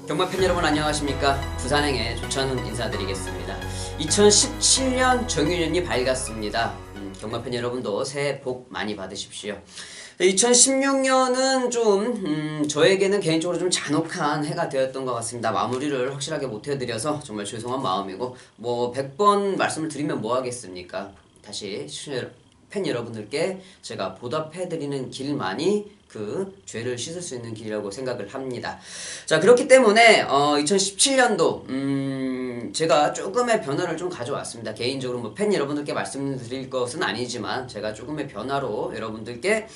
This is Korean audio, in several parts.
경마팬 여러분 안녕하십니까. 부산행의 조찬훈 인사드리겠습니다. 2017년 정유년이 밝았습니다. 경마팬 여러분도 새해 복 많이 받으십시오. 2016년은 좀 저에게는 개인적으로 좀 잔혹한 해가 되었던 것 같습니다. 마무리를 확실하게 못해드려서 정말 죄송한 마음이고, 뭐 100번 말씀을 드리면 뭐 하겠습니까. 다시 팬 여러분들께 제가 보답해드리는 길만이 그 죄를 씻을 수 있는 길이라고 생각을 합니다. 자, 그렇기 때문에 2017년도 제가 조금의 변화를 좀 가져왔습니다. 개인적으로 뭐 팬 여러분들께 말씀드릴 것은 아니지만 제가 조금의 변화로 여러분들께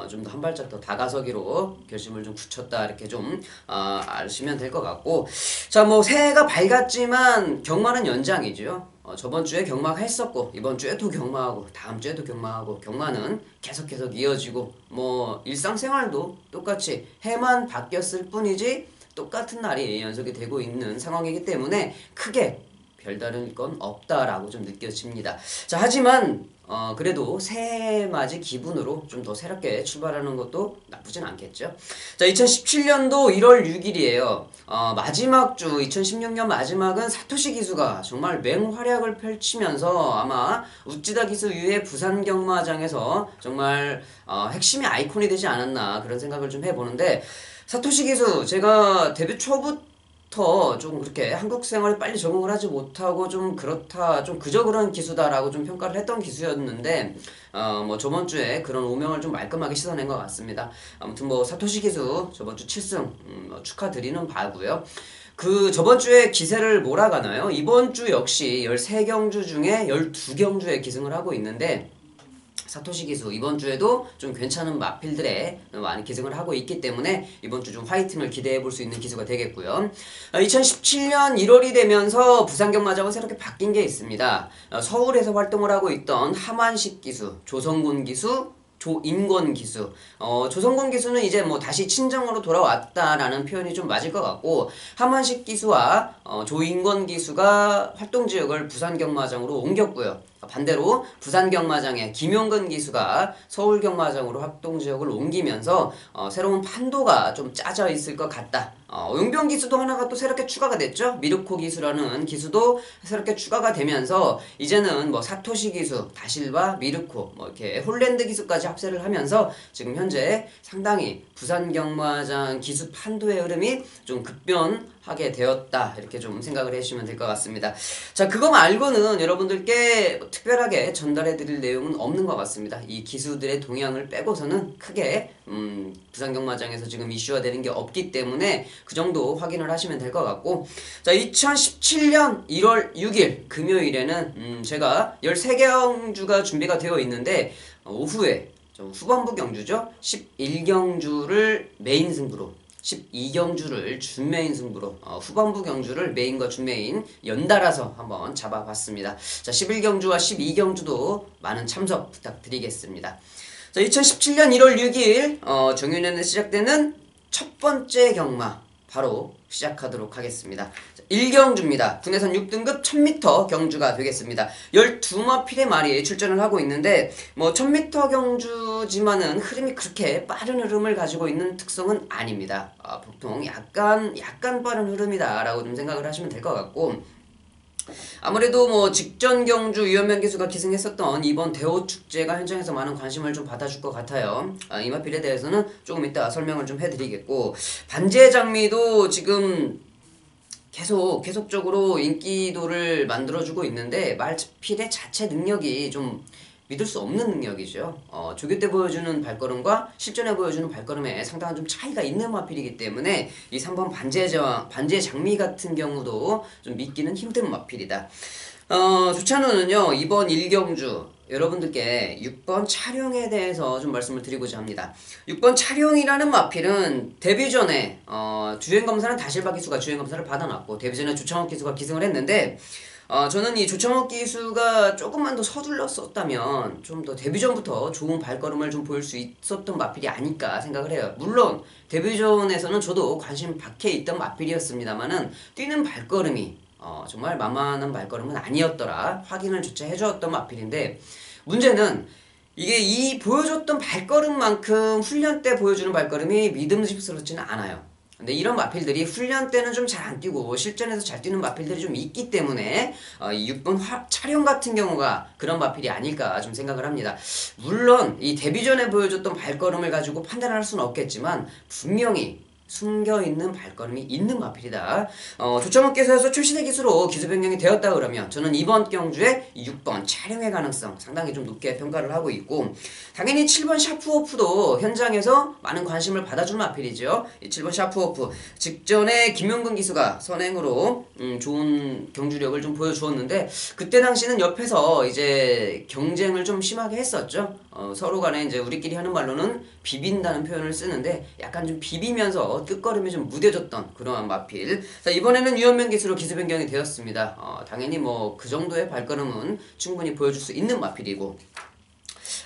좀 더 한 발짝 더 다가서기로 결심을 좀 굳혔다, 이렇게 좀 아시면 될 것 같고, 자, 뭐 새해가 밝았지만 경마는 연장이죠. 저번 주에 경마했었고 이번 주에 또 경마하고 다음 주에도 경마하고, 경마는 계속 이어지고, 뭐 일상생활도 똑같이 해만 바뀌었을 뿐이지 똑같은 날이 연속이 되고 있는 상황이기 때문에 크게 별다른 건 없다라고 좀 느껴집니다. 자, 하지만 그래도 새해 맞이 기분으로 좀 더 새롭게 출발하는 것도 나쁘진 않겠죠. 자, 2017년도 1월 6일이에요. 마지막 주, 2016년 마지막은 사토시 기수가 정말 맹활약을 펼치면서 아마 우찌다 기수 이후에 부산 경마장에서 정말 핵심의 아이콘이 되지 않았나, 그런 생각을 좀 해보는데, 사토시 기수 제가 데뷔 초부터 좀 그렇게 한국 생활에 빨리 적응을 하지 못하고 좀 그렇다, 좀 그저 그런 기수다라고 좀 평가를 했던 기수였는데, 뭐 저번 주에 그런 오명을 좀 말끔하게 씻어낸 것 같습니다. 아무튼 뭐 사토시 기수 저번 주 7승 축하드리는 바고요. 그 저번 주에 기세를 몰아가나요? 이번 주 역시 13경주 중에 12경주에 기승을 하고 있는데, 사토시 기수 이번 주에도 좀 괜찮은 마필들에 많이 기승을 하고 있기 때문에 이번 주 좀 화이팅을 기대해 볼 수 있는 기수가 되겠고요. 2017년 1월이 되면서 부산 경마장은 새롭게 바뀐 게 있습니다. 서울에서 활동을 하고 있던 하만식 기수, 조성군 기수, 조인권 기수, 조성군 기수는 이제 뭐 다시 친정으로 돌아왔다라는 표현이 좀 맞을 것 같고, 하만식 기수와 조인권 기수가 활동 지역을 부산 경마장으로 옮겼고요. 반대로 부산 경마장의 김용근 기수가 서울 경마장으로 활동 지역을 옮기면서 새로운 판도가 좀 짜져 있을 것 같다. 용병 기수도 하나가 또 새롭게 추가가 됐죠. 미르코 기수라는 기수도 새롭게 추가가 되면서 이제는 뭐 사토시 기수, 다실바, 미르코, 뭐 이렇게 홀랜드 기수까지 합세를 하면서 지금 현재 상당히 부산 경마장 기수 판도의 흐름이 좀 급변하게 되었다, 이렇게 좀 생각을 해주시면 될 것 같습니다. 자, 그거 말고는 여러분들께 특별하게 전달해 드릴 내용은 없는 것 같습니다. 이 기수들의 동향을 빼고서는 크게 부산 경마장에서 지금 이슈화 되는 게 없기 때문에 그 정도 확인을 하시면 될 것 같고, 자, 2017년 1월 6일 금요일에는 제가 13경주가 준비가 되어 있는데, 오후에 좀 후반부 경주죠. 11경주를 메인 승부로, 12경주를 준메인 승부로, 후반부 경주를 메인과 준메인 연달아서 한번 잡아봤습니다. 자, 11경주와 12경주도 많은 참석 부탁드리겠습니다. 자, 2017년 1월 6일 정유년에 시작되는 첫 번째 경마 바로 시작하도록 하겠습니다. 1경주입니다. 국내선 6등급 1000m 경주가 되겠습니다. 12마필의 말이 출전을 하고 있는데, 뭐 1000m 경주지만은 흐름이 그렇게 빠른 흐름을 가지고 있는 특성은 아닙니다. 보통 약간 빠른 흐름이다 라고 좀 생각을 하시면 될 것 같고, 아무래도 뭐 직전 경주 유현명 기수가 기승했었던 이번 대호축제가 현장에서 많은 관심을 좀 받아줄 것 같아요. 이마필에 대해서는 조금 이따 설명을 좀 해드리겠고, 반지의 장미도 지금 계속적으로 인기도를 만들어주고 있는데, 말필의 자체 능력이 좀 믿을 수 없는 능력이죠. 조교 때 보여주는 발걸음과 실전에 보여주는 발걸음에 상당한 좀 차이가 있는 마필이기 때문에 이 3번 반지의 장미 같은 경우도 좀 믿기는 힘든 마필이다. 조찬우는요, 이번 1경주 여러분들께 6번 차룡에 대해서 좀 말씀을 드리고자 합니다. 6번 차룡이라는 마필은 데뷔 전에 주행검사는 다실바 기수가 주행검사를 받아놨고, 데뷔 전에 조창욱 기수가 기승을 했는데, 저는 이 조창욱 기수가 조금만 더 서둘렀었다면 좀 더 데뷔 전부터 좋은 발걸음을 좀 보일 수 있었던 마필이 아닐까 생각을 해요. 물론 데뷔 전에서는 저도 관심 박해 있던 마필이었습니다만은 뛰는 발걸음이 정말 만만한 발걸음은 아니었더라, 확인을 조차 해주었던 마필인데, 문제는 이게 이 보여줬던 발걸음만큼 훈련 때 보여주는 발걸음이 믿음직스럽지는 않아요. 근데 이런 마필들이 훈련 때는 좀 잘 안 뛰고 실전에서 잘 뛰는 마필들이 좀 있기 때문에 이 6번 촬영 같은 경우가 그런 마필이 아닐까 좀 생각을 합니다. 물론 이 데뷔전에 보여줬던 발걸음을 가지고 판단을 할 수는 없겠지만 분명히 숨겨있는 발걸음이 있는 마필이다. 조창욱께서 출시대 기수로 기수 변경이 되었다 그러면 저는 이번 경주에 6번 촬영의 가능성 상당히 좀 높게 평가를 하고 있고, 당연히 7번 샤프오프도 현장에서 많은 관심을 받아준 마필이죠. 이 7번 샤프오프 직전에 김영근 기수가 선행으로 좋은 경주력을 좀 보여주었는데, 그때 당시는 옆에서 이제 경쟁을 좀 심하게 했었죠. 서로 간에 이제 우리끼리 하는 말로는 비빈다는 표현을 쓰는데 약간 좀 비비면서 끝걸음이 좀 무뎌졌던 그러한 마필. 자, 이번에는 유현명 기수로 기수 변경이 되었습니다. 당연히 뭐 그 정도의 발걸음은 충분히 보여줄 수 있는 마필이고,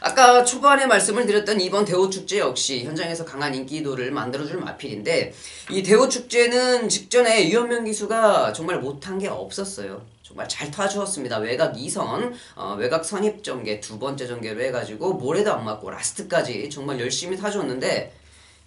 아까 초반에 말씀을 드렸던 이번 대호축제 역시 현장에서 강한 인기도를 만들어줄 마필인데, 이 대호축제는 직전에 유현명 기수가 정말 못한 게 없었어요. 정말 잘 타주었습니다. 외곽 2선, 외곽 선입 전개 두 번째 전개로 해가지고 모래도 안 맞고 라스트까지 정말 열심히 타주었는데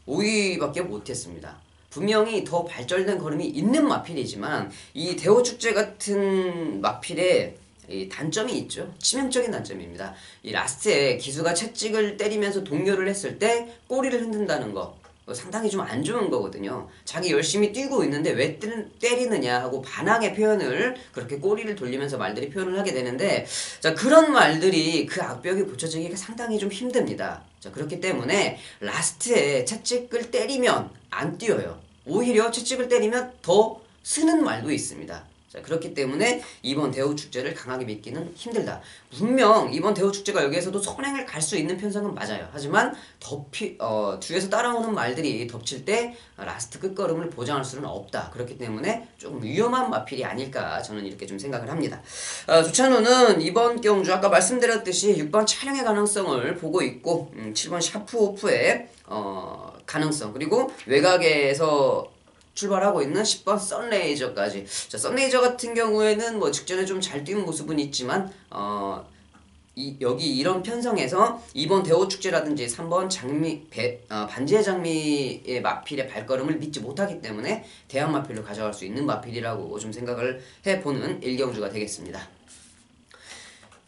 5위밖에 못했습니다. 분명히 더 발전된 걸음이 있는 마필이지만 이 대호축제 같은 마필에 이 단점이 있죠. 치명적인 단점입니다. 이 라스트에 기수가 채찍을 때리면서 동요를 했을 때 꼬리를 흔든다는 거, 상당히 좀 안 좋은 거거든요. 자기 열심히 뛰고 있는데 왜 때리느냐 하고 반항의 표현을, 그렇게 꼬리를 돌리면서 말들이 표현을 하게 되는데, 자, 그런 말들이 그 악벽이 고쳐지기가 상당히 좀 힘듭니다. 자, 그렇기 때문에 라스트에 채찍을 때리면 안 뛰어요. 오히려 채찍을 때리면 더 쓰는 말도 있습니다. 자, 그렇기 때문에 이번 대호축제를 강하게 믿기는 힘들다. 분명 이번 대호축제가 여기에서도 선행을 갈 수 있는 편성은 맞아요. 하지만 뒤에서 따라오는 말들이 덮칠 때 라스트 끝걸음을 보장할 수는 없다. 그렇기 때문에 조금 위험한 마필이 아닐까 저는 이렇게 좀 생각을 합니다. 조찬우는 이번 경주 아까 말씀드렸듯이 6번 촬영의 가능성을 보고 있고, 7번 샤프오프의 가능성, 그리고 외곽에서 출발하고 있는 10번 썬레이저까지. 자, 썬레이저 같은 경우에는 뭐 직전에 좀 잘 뛰는 모습은 있지만 여기 이런 편성에서 이번 대호축제라든지 3번 반지의 장미의 마필의 발걸음을 믿지 못하기 때문에 대항 마필로 가져갈 수 있는 마필이라고 좀 생각을 해보는 1경주가 되겠습니다.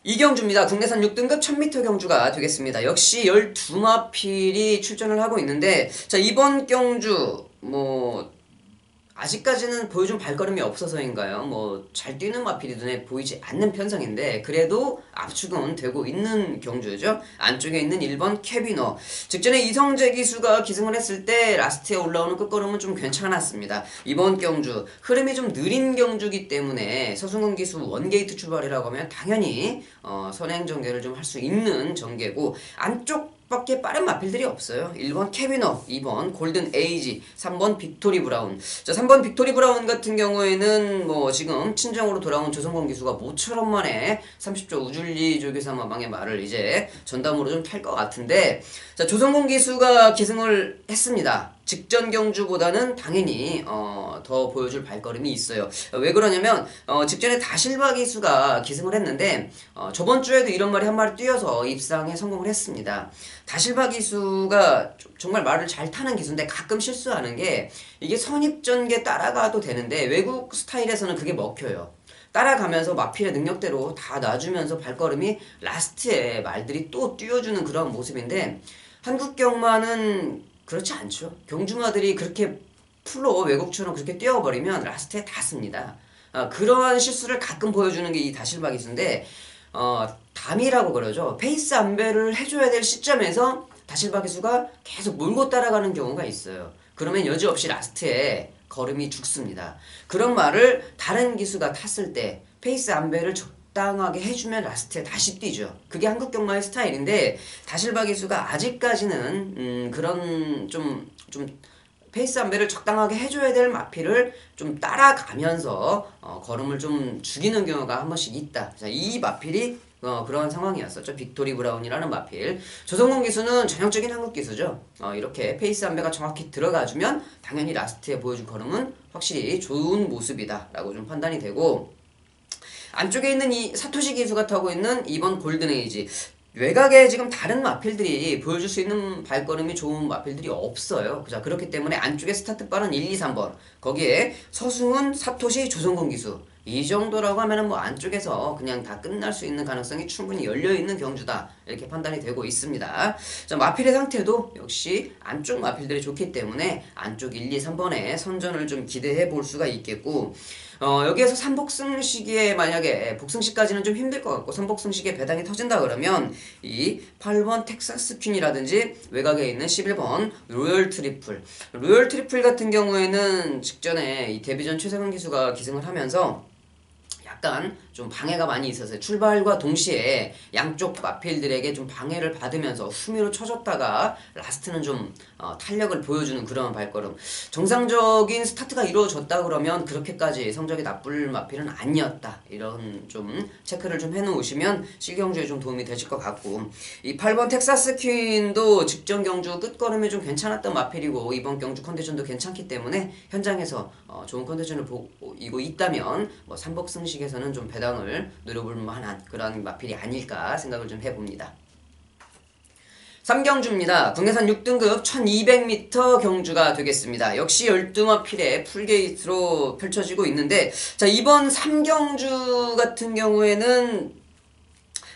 2경주입니다. 국내산 6등급 1000m 경주가 되겠습니다. 역시 12마필이 출전을 하고 있는데, 자, 이번 경주 아직까지는 보여준 발걸음이 없어서인가요? 잘 뛰는 마필이 눈에 보이지 않는 편성인데 그래도 압축은 되고 있는 경주죠. 안쪽에 있는 1번 캐비너. 직전에 이성재 기수가 기승을 했을 때 라스트에 올라오는 끝걸음은 좀 괜찮았습니다. 이번 경주 흐름이 좀 느린 경주기 때문에 서승훈 기수 원게이트 출발이라고 하면 당연히 선행 전개를 좀 할 수 있는 전개고, 안쪽 밖에 빠른 마필들이 없어요. 1번 캐비너, 2번 골든 에이지, 3번 빅토리 브라운. 자, 3번 빅토리 브라운 같은 경우에는 지금 친정으로 돌아온 조성권 기수가 모처럼 만에 30조 우줄리 조교사마방의 말을 이제 전담으로 좀 탈 것 같은데, 자, 조성권 기수가 기승을 했습니다. 직전 경주보다는 당연히 더 보여줄 발걸음이 있어요. 왜 그러냐면 직전에 다실바 기수가 기승을 했는데 저번 주에도 이런 말이 한 마리 뛰어서 입상에 성공을 했습니다. 다실바 기수가 정말 말을 잘 타는 기수인데 가끔 실수하는 게, 이게 선입전개 따라가도 되는데 외국 스타일에서는 그게 먹혀요. 따라가면서 마필의 능력대로 다 놔주면서 발걸음이 라스트에 말들이 또 뛰어주는 그런 모습인데, 한국 경마는 그렇지 않죠. 경주마들이 그렇게 풀로 외국처럼 그렇게 뛰어버리면 라스트에 닿습니다. 그러한 실수를 가끔 보여주는 게 이 다실바 기수인데, 담이라고 그러죠. 페이스 안배를 해줘야 될 시점에서 다실바 기수가 계속 몰고 따라가는 경우가 있어요. 그러면 여지없이 라스트에 걸음이 죽습니다. 그런 말을 다른 기수가 탔을 때 페이스 안배를 적당하게 해주면 라스트에 다시 뛰죠. 그게 한국 경마의 스타일인데, 다실바 기수가 아직까지는 그런 좀 페이스 안배를 적당하게 해줘야 될 마필을 좀 따라가면서 걸음을 좀 죽이는 경우가 한 번씩 있다. 자, 이 마필이 그런 상황이었었죠. 빅토리 브라운이라는 마필. 조성공 기수는 전형적인 한국 기수죠. 이렇게 페이스 안배가 정확히 들어가주면 당연히 라스트에 보여줄 걸음은 확실히 좋은 모습이다 라고 좀 판단이 되고, 안쪽에 있는 이 사토시 기수가 타고 있는 2번 골든에이지. 외곽에 지금 다른 마필들이 보여줄 수 있는 발걸음이 좋은 마필들이 없어요. 자, 그렇기 때문에 안쪽에 스타트 빠른 1, 2, 3번. 거기에 서승훈, 사토시, 조성곤 기수. 이 정도라고 하면은 뭐 안쪽에서 그냥 다 끝날 수 있는 가능성이 충분히 열려있는 경주다. 이렇게 판단이 되고 있습니다. 자, 마필의 상태도 역시 안쪽 마필들이 좋기 때문에 안쪽 1, 2, 3번에 선전을 좀 기대해 볼 수가 있겠고, 여기에서 3복승 시기에 만약에 복승시까지는 좀 힘들 것 같고 3복승 시기에 배당이 터진다 그러면 이 8번 텍사스 퀸이라든지 외곽에 있는 11번 로열 트리플. 로열 트리플 같은 경우에는 직전에 이 데뷔전 최세근 기수가 기승을 하면서 약간 좀 방해가 많이 있었어요. 출발과 동시에 양쪽 마필들에게 좀 방해를 받으면서 수미로 쳐졌다가 라스트는 좀 탄력을 보여주는 그런 발걸음. 정상적인 스타트가 이루어졌다 그러면 그렇게까지 성적이 나쁠 마필은 아니었다. 이런 좀 체크를 좀 해놓으시면 실경주에 좀 도움이 되실 것 같고, 이 8번 텍사스 퀸도 직전 경주 끝걸음이 좀 괜찮았던 마필이고 이번 경주 컨디션도 괜찮기 때문에 현장에서 좋은 컨디션을 보이고 있다면 뭐 3복승식에서는 좀 배당을 노려볼 만한 그런 마필이 아닐까 생각을 좀 해봅니다. 3경주입니다. 국내산 6등급 1200m 경주가 되겠습니다. 역시 12마필의 풀게이트로 펼쳐지고 있는데, 자, 이번 3경주 같은 경우에는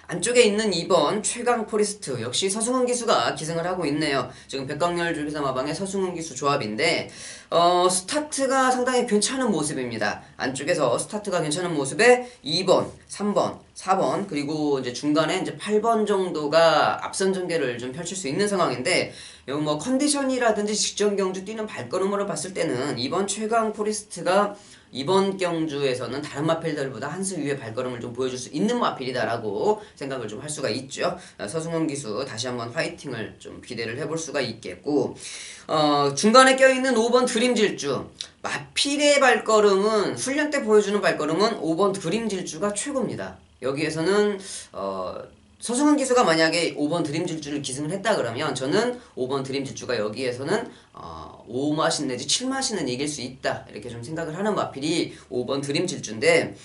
안쪽에 있는 2번 최강 포리스트 역시 서승훈 기수가 기승을 하고 있네요. 지금 백광열 조기사 마방의 서승훈 기수 조합인데 스타트가 상당히 괜찮은 모습입니다. 안쪽에서 스타트가 괜찮은 모습에 2번, 3번, 4번 그리고 이제 중간에 이제 8번 정도가 앞선 전개를 좀 펼칠 수 있는 상황인데, 여기 뭐 컨디션이라든지 직전 경주 뛰는 발걸음으로 봤을 때는 이번 최강 포리스트가 이번 경주에서는 다른 마필들보다 한 수 위의 발걸음을 좀 보여줄 수 있는 마필이다라고 생각을 좀 할 수가 있죠. 서승훈 기수 다시 한번 화이팅을 좀 기대를 해볼 수가 있겠고, 중간에 껴있는 5번 드림질주. 마필의 발걸음은 훈련 때 보여주는 발걸음은 5번 드림질주가 최고입니다. 여기에서는 서승훈 기수가 만약에 5번 드림질주를 기승을 했다 그러면 저는 5번 드림질주가 여기에서는 5마신 내지 7마신은 이길 수 있다 이렇게 좀 생각을 하는 마필이 5번 드림질주인데,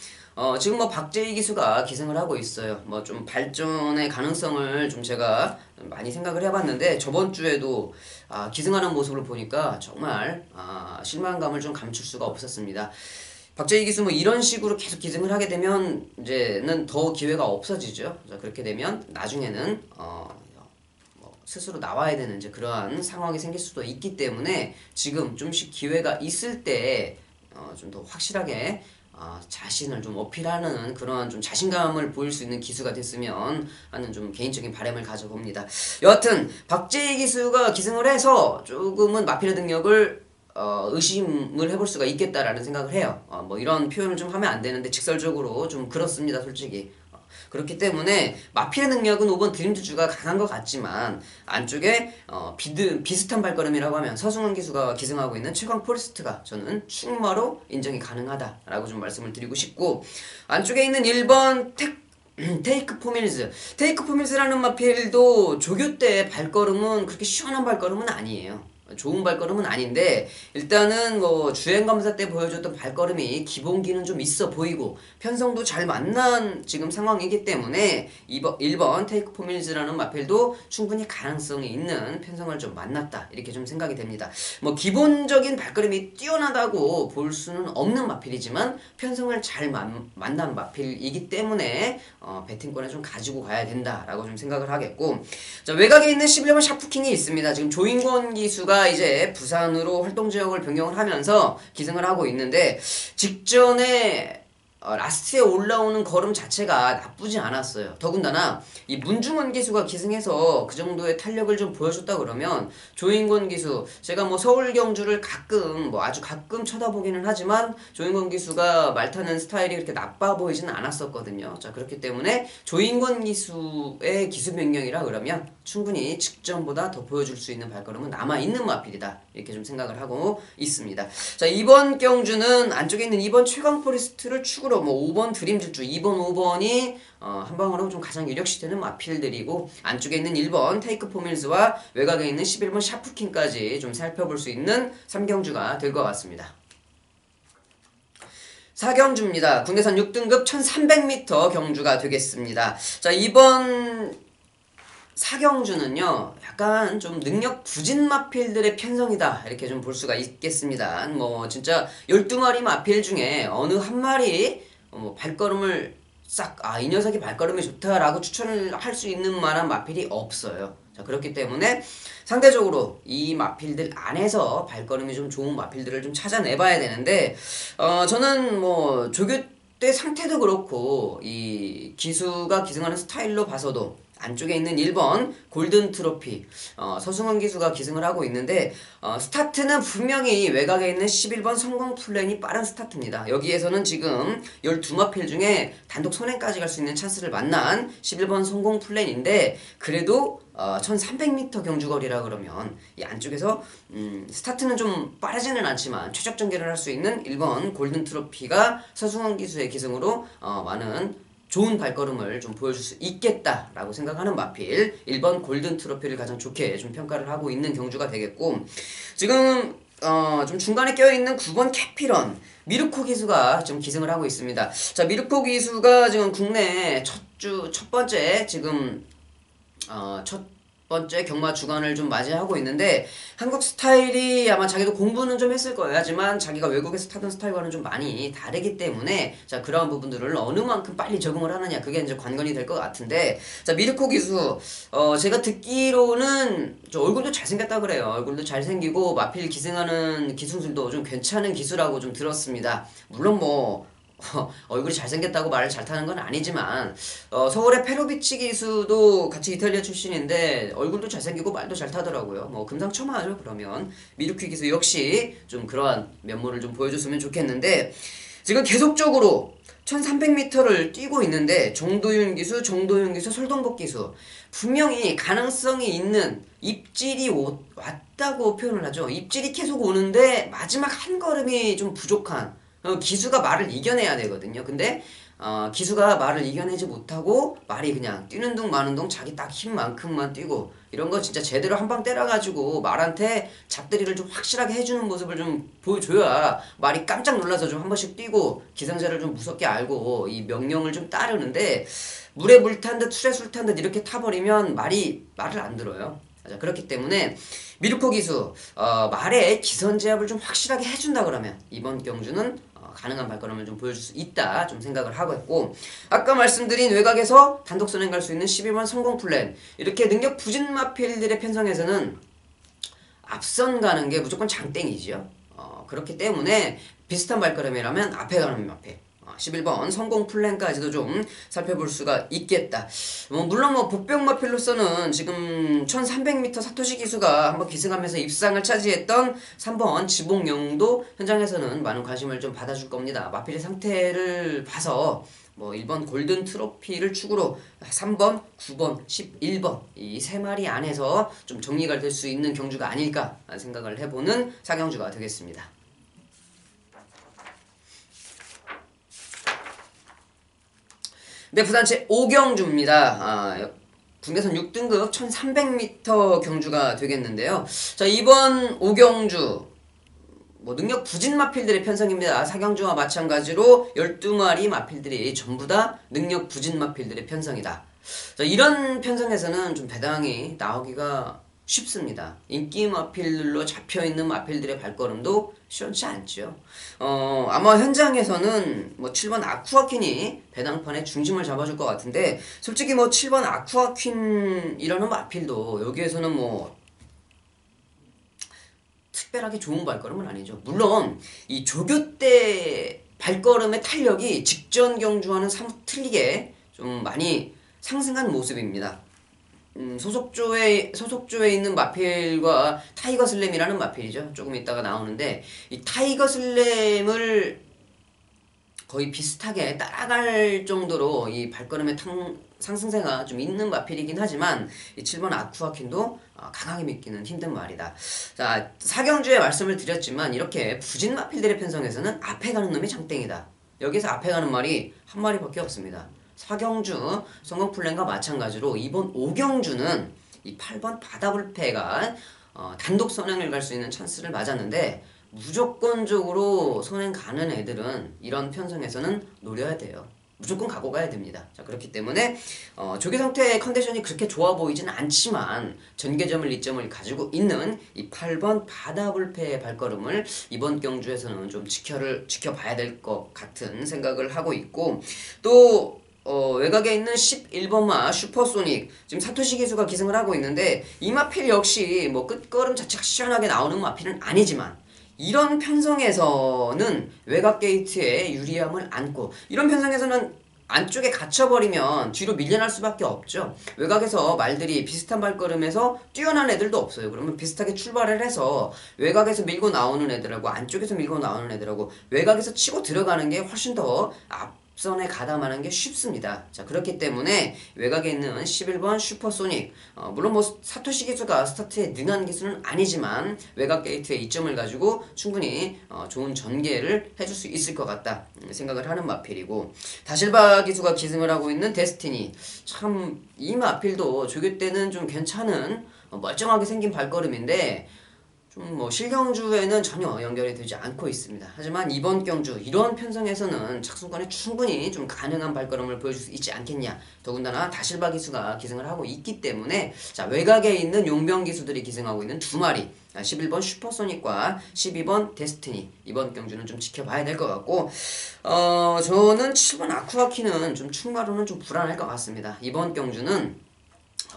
지금 뭐 박재희 기수가 기승을 하고 있어요. 뭐 좀 발전의 가능성을 좀 제가 많이 생각을 해봤는데 저번 주에도 기승하는 모습을 보니까 정말 실망감을 좀 감출 수가 없었습니다. 박재희 기수 뭐 이런 식으로 계속 기승을 하게 되면 이제는 더 기회가 없어지죠. 그렇게 되면 나중에는 뭐 스스로 나와야 되는 이제 그러한 상황이 생길 수도 있기 때문에 지금 좀씩 기회가 있을 때 좀 더 확실하게 자신을 좀 어필하는 그런 좀 자신감을 보일 수 있는 기수가 됐으면 하는 좀 개인적인 바람을 가져봅니다. 여하튼 박재희 기수가 기승을 해서 조금은 마필의 능력을 의심을 해볼 수가 있겠다라는 생각을 해요. 뭐 이런 표현을 좀 하면 안 되는데 직설적으로 좀 그렇습니다, 솔직히. 그렇기 때문에 마필의 능력은 5번 드림주주가 강한 것 같지만 안쪽에 비슷한 발걸음이라고 하면 서승훈 기수가 기승하고 있는 최강 포레스트가 저는 충마로 인정이 가능하다라고 좀 말씀을 드리고 싶고, 안쪽에 있는 1번 테이크 포밀즈. 테이크 포밀즈라는 마필도 조교 때 발걸음은 그렇게 시원한 발걸음은 아니에요. 좋은 발걸음은 아닌데 일단은 뭐 주행검사 때 보여줬던 발걸음이 기본기는 좀 있어 보이고 편성도 잘 만난 지금 상황이기 때문에 1번 테이크 포밀즈라는 마필도 충분히 가능성이 있는 편성을 좀 만났다 이렇게 좀 생각이 됩니다. 뭐 기본적인 발걸음이 뛰어나다고 볼 수는 없는 마필이지만 편성을 잘 만난 마필이기 때문에 배팅권에 좀 가지고 가야 된다라고 좀 생각을 하겠고, 자, 외곽에 있는 11번 샤프킹이 있습니다. 지금 조인권 기수가 이제 부산으로 활동 지역을 변경을 하면서 기승을 하고 있는데 직전에 라스트에 올라오는 걸음 자체가 나쁘지 않았어요. 더군다나 이 문중원 기수가 기승해서 그 정도의 탄력을 좀 보여줬다 그러면 조인권 기수, 제가 뭐 서울 경주를 가끔 뭐 아주 가끔 쳐다보기는 하지만 조인권 기수가 말 타는 스타일이 그렇게 나빠 보이지는 않았었거든요. 자, 그렇기 때문에 조인권 기수의 기수 변경이라 그러면 충분히 직전보다 더 보여줄 수 있는 발걸음은 남아있는 마필이다 이렇게 좀 생각을 하고 있습니다. 자, 이번 경주는 안쪽에 있는 2번 최강 포레스트를 축으로 뭐 5번 드림질주, 2번, 5번이 한방으로 좀 가장 유력시되는 마필들이고, 안쪽에 있는 1번 테이크 포밀즈와 외곽에 있는 11번 샤프킹까지 좀 살펴볼 수 있는 3경주가 될 것 같습니다. 4경주입니다. 국내산 6등급 1300m 경주가 되겠습니다. 자, 이번 사경주는요, 약간 좀 능력 부진 마필들의 편성이다. 이렇게 좀 볼 수가 있겠습니다. 뭐, 진짜 12마리 마필 중에 어느 한 마리, 뭐 발걸음을 이 녀석이 발걸음이 좋다라고 추천을 할 수 있는 만한 마필이 없어요. 자, 그렇기 때문에 상대적으로 이 마필들 안에서 발걸음이 좀 좋은 마필들을 좀 찾아내봐야 되는데, 저는 뭐, 조교 때 상태도 그렇고, 이 기수가 기승하는 스타일로 봐서도 안쪽에 있는 1번 골든 트로피 서승원 기수가 기승을 하고 있는데 스타트는 분명히 외곽에 있는 11번 성공 플랜이 빠른 스타트입니다. 여기에서는 지금 12마필 중에 단독 선행까지 갈 수 있는 찬스를 만난 11번 성공 플랜인데 그래도 1300m 경주거리라 그러면 이 안쪽에서 스타트는 좀 빠르지는 않지만 최적 전개를 할 수 있는 1번 골든 트로피가 서승원 기수의 기승으로 많은 좋은 발걸음을 좀 보여줄 수 있겠다라고 생각하는 마필 1번 골든 트로피를 가장 좋게 좀 평가를 하고 있는 경주가 되겠고 지금 좀 중간에 껴있는 9번 캐피런 미르코 기수가 좀 기승을 하고 있습니다. 자, 미르코 기수가 지금 국내 첫 번째 지금 첫 번째 경마 주간을 좀 맞이하고 있는데 한국 스타일이 아마 자기도 공부는 좀 했을 거예요. 하지만 자기가 외국에서 타던 스타일과는 좀 많이 다르기 때문에 자 그러한 부분들을 어느 만큼 빨리 적응을 하느냐 그게 이제 관건이 될 것 같은데 자 미르코 기수 제가 듣기로는 저 얼굴도 잘생겼다 그래요. 얼굴도 잘생기고 마필 기승하는 기술들도 좀 괜찮은 기수라고 좀 들었습니다. 물론 뭐 얼굴이 잘생겼다고 말을 잘 타는 건 아니지만 서울의 페로비치 기수도 같이 이탈리아 출신인데 얼굴도 잘생기고 말도 잘 타더라고요. 뭐 금상첨화죠. 그러면 미루키 기수 역시 좀 그러한 면모를 좀 보여줬으면 좋겠는데 지금 계속적으로 1300m를 뛰고 있는데 정도윤 기수, 설동복 기수 분명히 가능성이 있는 입질이 왔다고 표현을 하죠. 입질이 계속 오는데 마지막 한 걸음이 좀 부족한 기수가 말을 이겨내야 되거든요. 근데 기수가 말을 이겨내지 못하고 말이 그냥 뛰는 둥 마는 둥 자기 딱 힘만큼만 뛰고 이런 거 진짜 제대로 한 방 때려가지고 말한테 잡들이를 좀 확실하게 해주는 모습을 좀 보여줘야 말이 깜짝 놀라서 좀 한 번씩 뛰고 기상자를 좀 무섭게 알고 이 명령을 좀 따르는데 물에 물 탄 듯 술에 술 탄 듯 이렇게 타버리면 말을 안 들어요. 자, 그렇기 때문에 미르코 기수 말에 기선 제압을 좀 확실하게 해준다 그러면 이번 경주는 가능한 발걸음을 좀 보여줄 수 있다 좀 생각을 하고 있고 아까 말씀드린 외곽에서 단독 선행 갈 수 있는 12번 성공 플랜 이렇게 능력 부진 마필들의 편성에서는 앞선 가는 게 무조건 장땡이지요. 그렇기 때문에 비슷한 발걸음이라면 앞에 가는 마필 11번 성공 플랜까지도 좀 살펴볼 수가 있겠다. 물론 복병 마필로서는 지금 1300m 사토시 기수가 한번 기승하면서 입상을 차지했던 3번 지봉영도 현장에서는 많은 관심을 좀 받아줄 겁니다. 마필의 상태를 봐서 1번 골든 트로피를 축으로 3번, 9번, 11번 이 세 마리 안에서 좀 정리가 될 수 있는 경주가 아닐까 생각을 해보는 사경주가 되겠습니다. 네, 부산체 5경주입니다. 국내선 6등급 1300m 경주가 되겠는데요. 자, 이번 5경주 능력 부진 마필들의 편성입니다. 사경주와 마찬가지로 12마리 마필들이 전부 다 능력 부진 마필들의 편성이다. 자, 이런 편성에서는 좀 배당이 나오기가 쉽습니다. 인기 마필들로 잡혀있는 마필들의 발걸음도 시원치 않죠. 아마 현장에서는 7번 아쿠아퀸이 배당판의 중심을 잡아줄 것 같은데 솔직히 7번 아쿠아퀸이라는 마필도 여기에서는 특별하게 좋은 발걸음은 아니죠. 물론 이 조교 때 발걸음의 탄력이 직전 경주와는 사뭇 틀리게 좀 많이 상승한 모습입니다. 소속조에 있는 마필과 타이거 슬램이라는 마필이죠. 조금 이따가 나오는데 이 타이거 슬램을 거의 비슷하게 따라갈 정도로 이 발걸음의 상승세가 좀 있는 마필이긴 하지만 이 7번 아쿠아킨도 강하게 믿기는 힘든 말이다. 자, 사경주에 말씀을 드렸지만 이렇게 부진 마필들의 편성에서는 앞에 가는 놈이 장땡이다. 여기서 앞에 가는 말이 한 마리밖에 없습니다. 사경주 성공플랜과 마찬가지로 이번 5경주는 이 8번 바다불패가 단독 선행을 갈 수 있는 찬스를 맞았는데 무조건적으로 선행 가는 애들은 이런 편성에서는 노려야 돼요. 무조건 갖고 가야 됩니다. 자, 그렇기 때문에 조기 상태의 컨디션이 그렇게 좋아 보이지는 않지만 전개점을 이점을 가지고 있는 이 8번 바다불패의 발걸음을 이번 경주에서는 좀 지켜봐야 될 것 같은 생각을 하고 있고, 또 외곽에 있는 11번마 슈퍼소닉, 지금 사토시 기수가 기승을 하고 있는데 이 마필 역시 뭐 끝걸음 자체가 시원하게 나오는 마필은 아니지만 이런 편성에서는 외곽 게이트에 유리함을 안고, 이런 편성에서는 안쪽에 갇혀버리면 뒤로 밀려날 수밖에 없죠. 외곽에서 말들이 비슷한 발걸음에서 뛰어난 애들도 없어요. 그러면 비슷하게 출발을 해서 외곽에서 밀고 나오는 애들하고 안쪽에서 밀고 나오는 애들하고 외곽에서 치고 들어가는 게 훨씬 더 앞선에 가담하는 게 쉽습니다. 자, 그렇기 때문에 외곽에 있는 11번 슈퍼소닉, 물론 뭐 사토시 기수가 스타트에 능한 기수는 아니지만 외곽 게이트의 이점을 가지고 충분히 좋은 전개를 해줄 수 있을 것 같다 생각을 하는 마필이고, 다실바 기수가 기승을 하고 있는 데스티니, 참 이 마필도 조교 때는 좀 괜찮은 멀쩡하게 생긴 발걸음인데 좀 뭐 실경주에는 전혀 연결이 되지 않고 있습니다. 하지만 이번 경주 이러한 편성에서는 착순권에 충분히 좀 가능한 발걸음을 보여줄 수 있지 않겠냐. 더군다나 다실바 기수가 기승을 하고 있기 때문에, 자, 외곽에 있는 용병 기수들이 기승하고 있는 두 마리, 11번 슈퍼소닉과 12번 데스티니, 이번 경주는 좀 지켜봐야 될 것 같고, 저는 7번 아쿠아키는 좀 충마로는 좀 불안할 것 같습니다. 이번 경주는